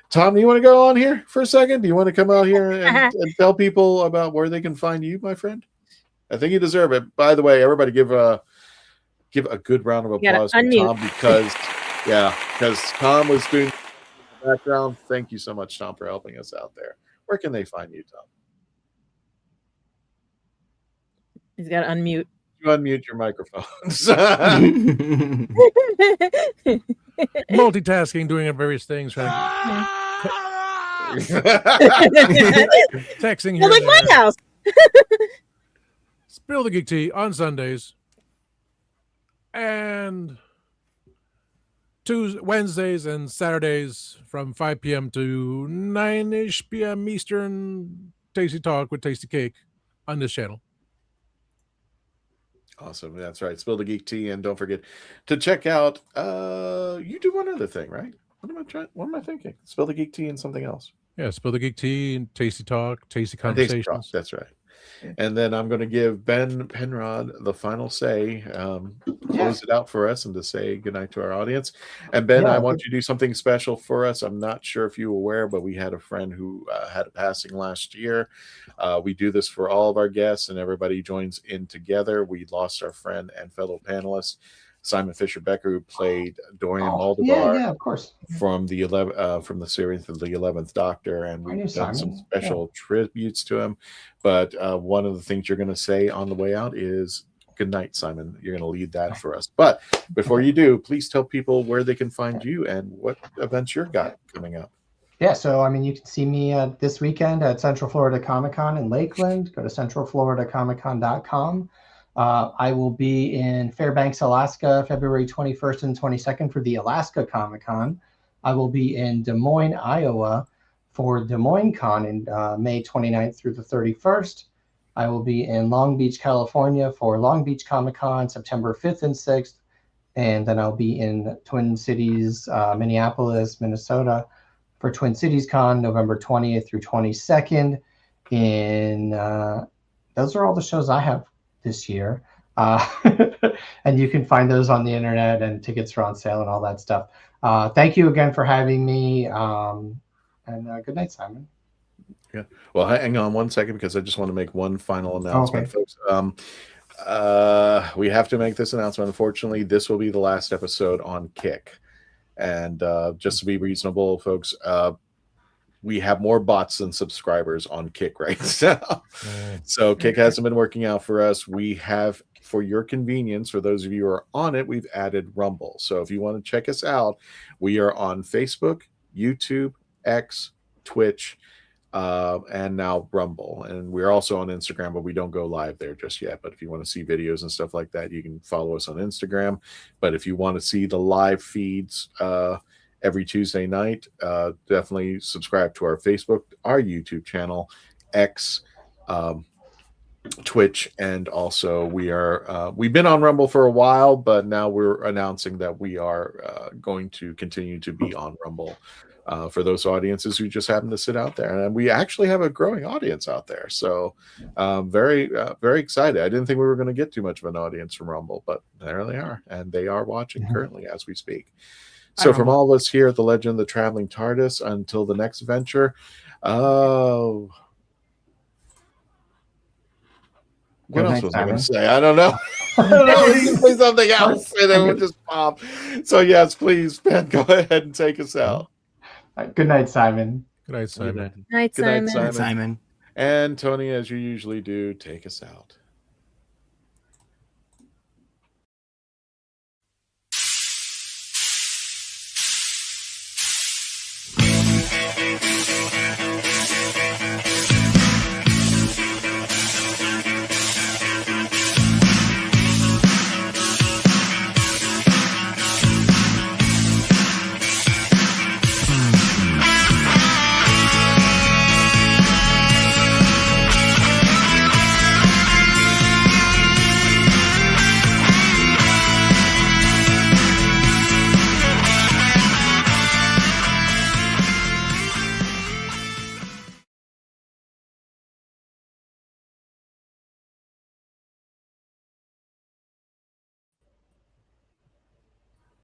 Tom, do you want to go on here for a second? Do you want to come out here and tell people about where they can find you, my friend? I think you deserve it. By the way, everybody give a good round of applause for Tom, because Tom was doing the background. Thank you so much, Tom, for helping us out there. Where can they find you, Tom? He's got to unmute. You unmute your microphones. Multitasking, doing various things. Texting here. Like my house. Spill the Geek Tea on Sundays and Wednesdays and Saturdays from 5 p.m. to 9-ish p.m. Eastern. Tasty Talk with Tasty Cake on this channel. Awesome. That's right. Spill the Geek Tea. And don't forget to check out, you do one other thing, right? What am I thinking? Spill the Geek Tea and something else. Yeah, Spill the Geek Tea and Tasty Talk, Tasty Conversations. That's right. And then I'm going to give Ben Penrod the final say, close it out for us, and to say goodnight to our audience. And Ben, I want you to do something special for us. I'm not sure if you were aware, but we had a friend who had a passing last year. We do this for all of our guests, and everybody joins in together. We lost our friend and fellow panelist, Simon Fisher Becker, who played Dorian Moldavar, of course, from the series of the 11th Doctor, and we've done some special tributes to him. But one of the things you're going to say on the way out is good night, Simon. You're going to lead that for us. But before you do, please tell people where they can find you and what events you've got coming up. Yeah, so you can see me this weekend at Central Florida Comic Con in Lakeland. Go to centralfloridacomiccon.com. I will be in Fairbanks, Alaska, February 21st and 22nd for the Alaska Comic Con. I will be in Des Moines, Iowa for Des Moines Con in May 29th through the 31st. I will be in Long Beach, California for Long Beach Comic Con September 5th and 6th. And then I'll be in Twin Cities, Minneapolis, Minnesota for Twin Cities Con November 20th through 22nd. Those are all the shows I have this year, and you can find those on the internet, and tickets are on sale and all that stuff. Thank you again for having me, and good night, Simon. Yeah, well, hang on one second, because I just want to make one final announcement, folks. We have to make this announcement. Unfortunately, this will be the last episode on Kick, and just to be reasonable, folks, we have more bots than subscribers on Kick right now. So Kick hasn't been working out for us. We have, for your convenience, for those of you who are on it, we've added Rumble. So if you want to check us out, we are on Facebook, YouTube, X, Twitch, and now Rumble. And we're also on Instagram, but we don't go live there just yet. But if you want to see videos and stuff like that, you can follow us on Instagram. But if you want to see the live feeds, every Tuesday night, definitely subscribe to our Facebook, our YouTube channel, X, Twitch, and also we've been on Rumble for a while, but now we're announcing that we are going to continue to be on Rumble for those audiences who just happen to sit out there. And we actually have a growing audience out there, so very excited. I didn't think we were going to get too much of an audience from Rumble, but there they are, and they are watching currently as we speak. So from all of us here at the Legend of the Traveling TARDIS, until the next venture, what else was I going to say? I don't know. I don't know. You can say something else, and then we'll just pop. So yes, please, Ben, go ahead and take us out. Good night, Simon. Good night, Simon. Good night, Simon. And Tony, as you usually do, take us out.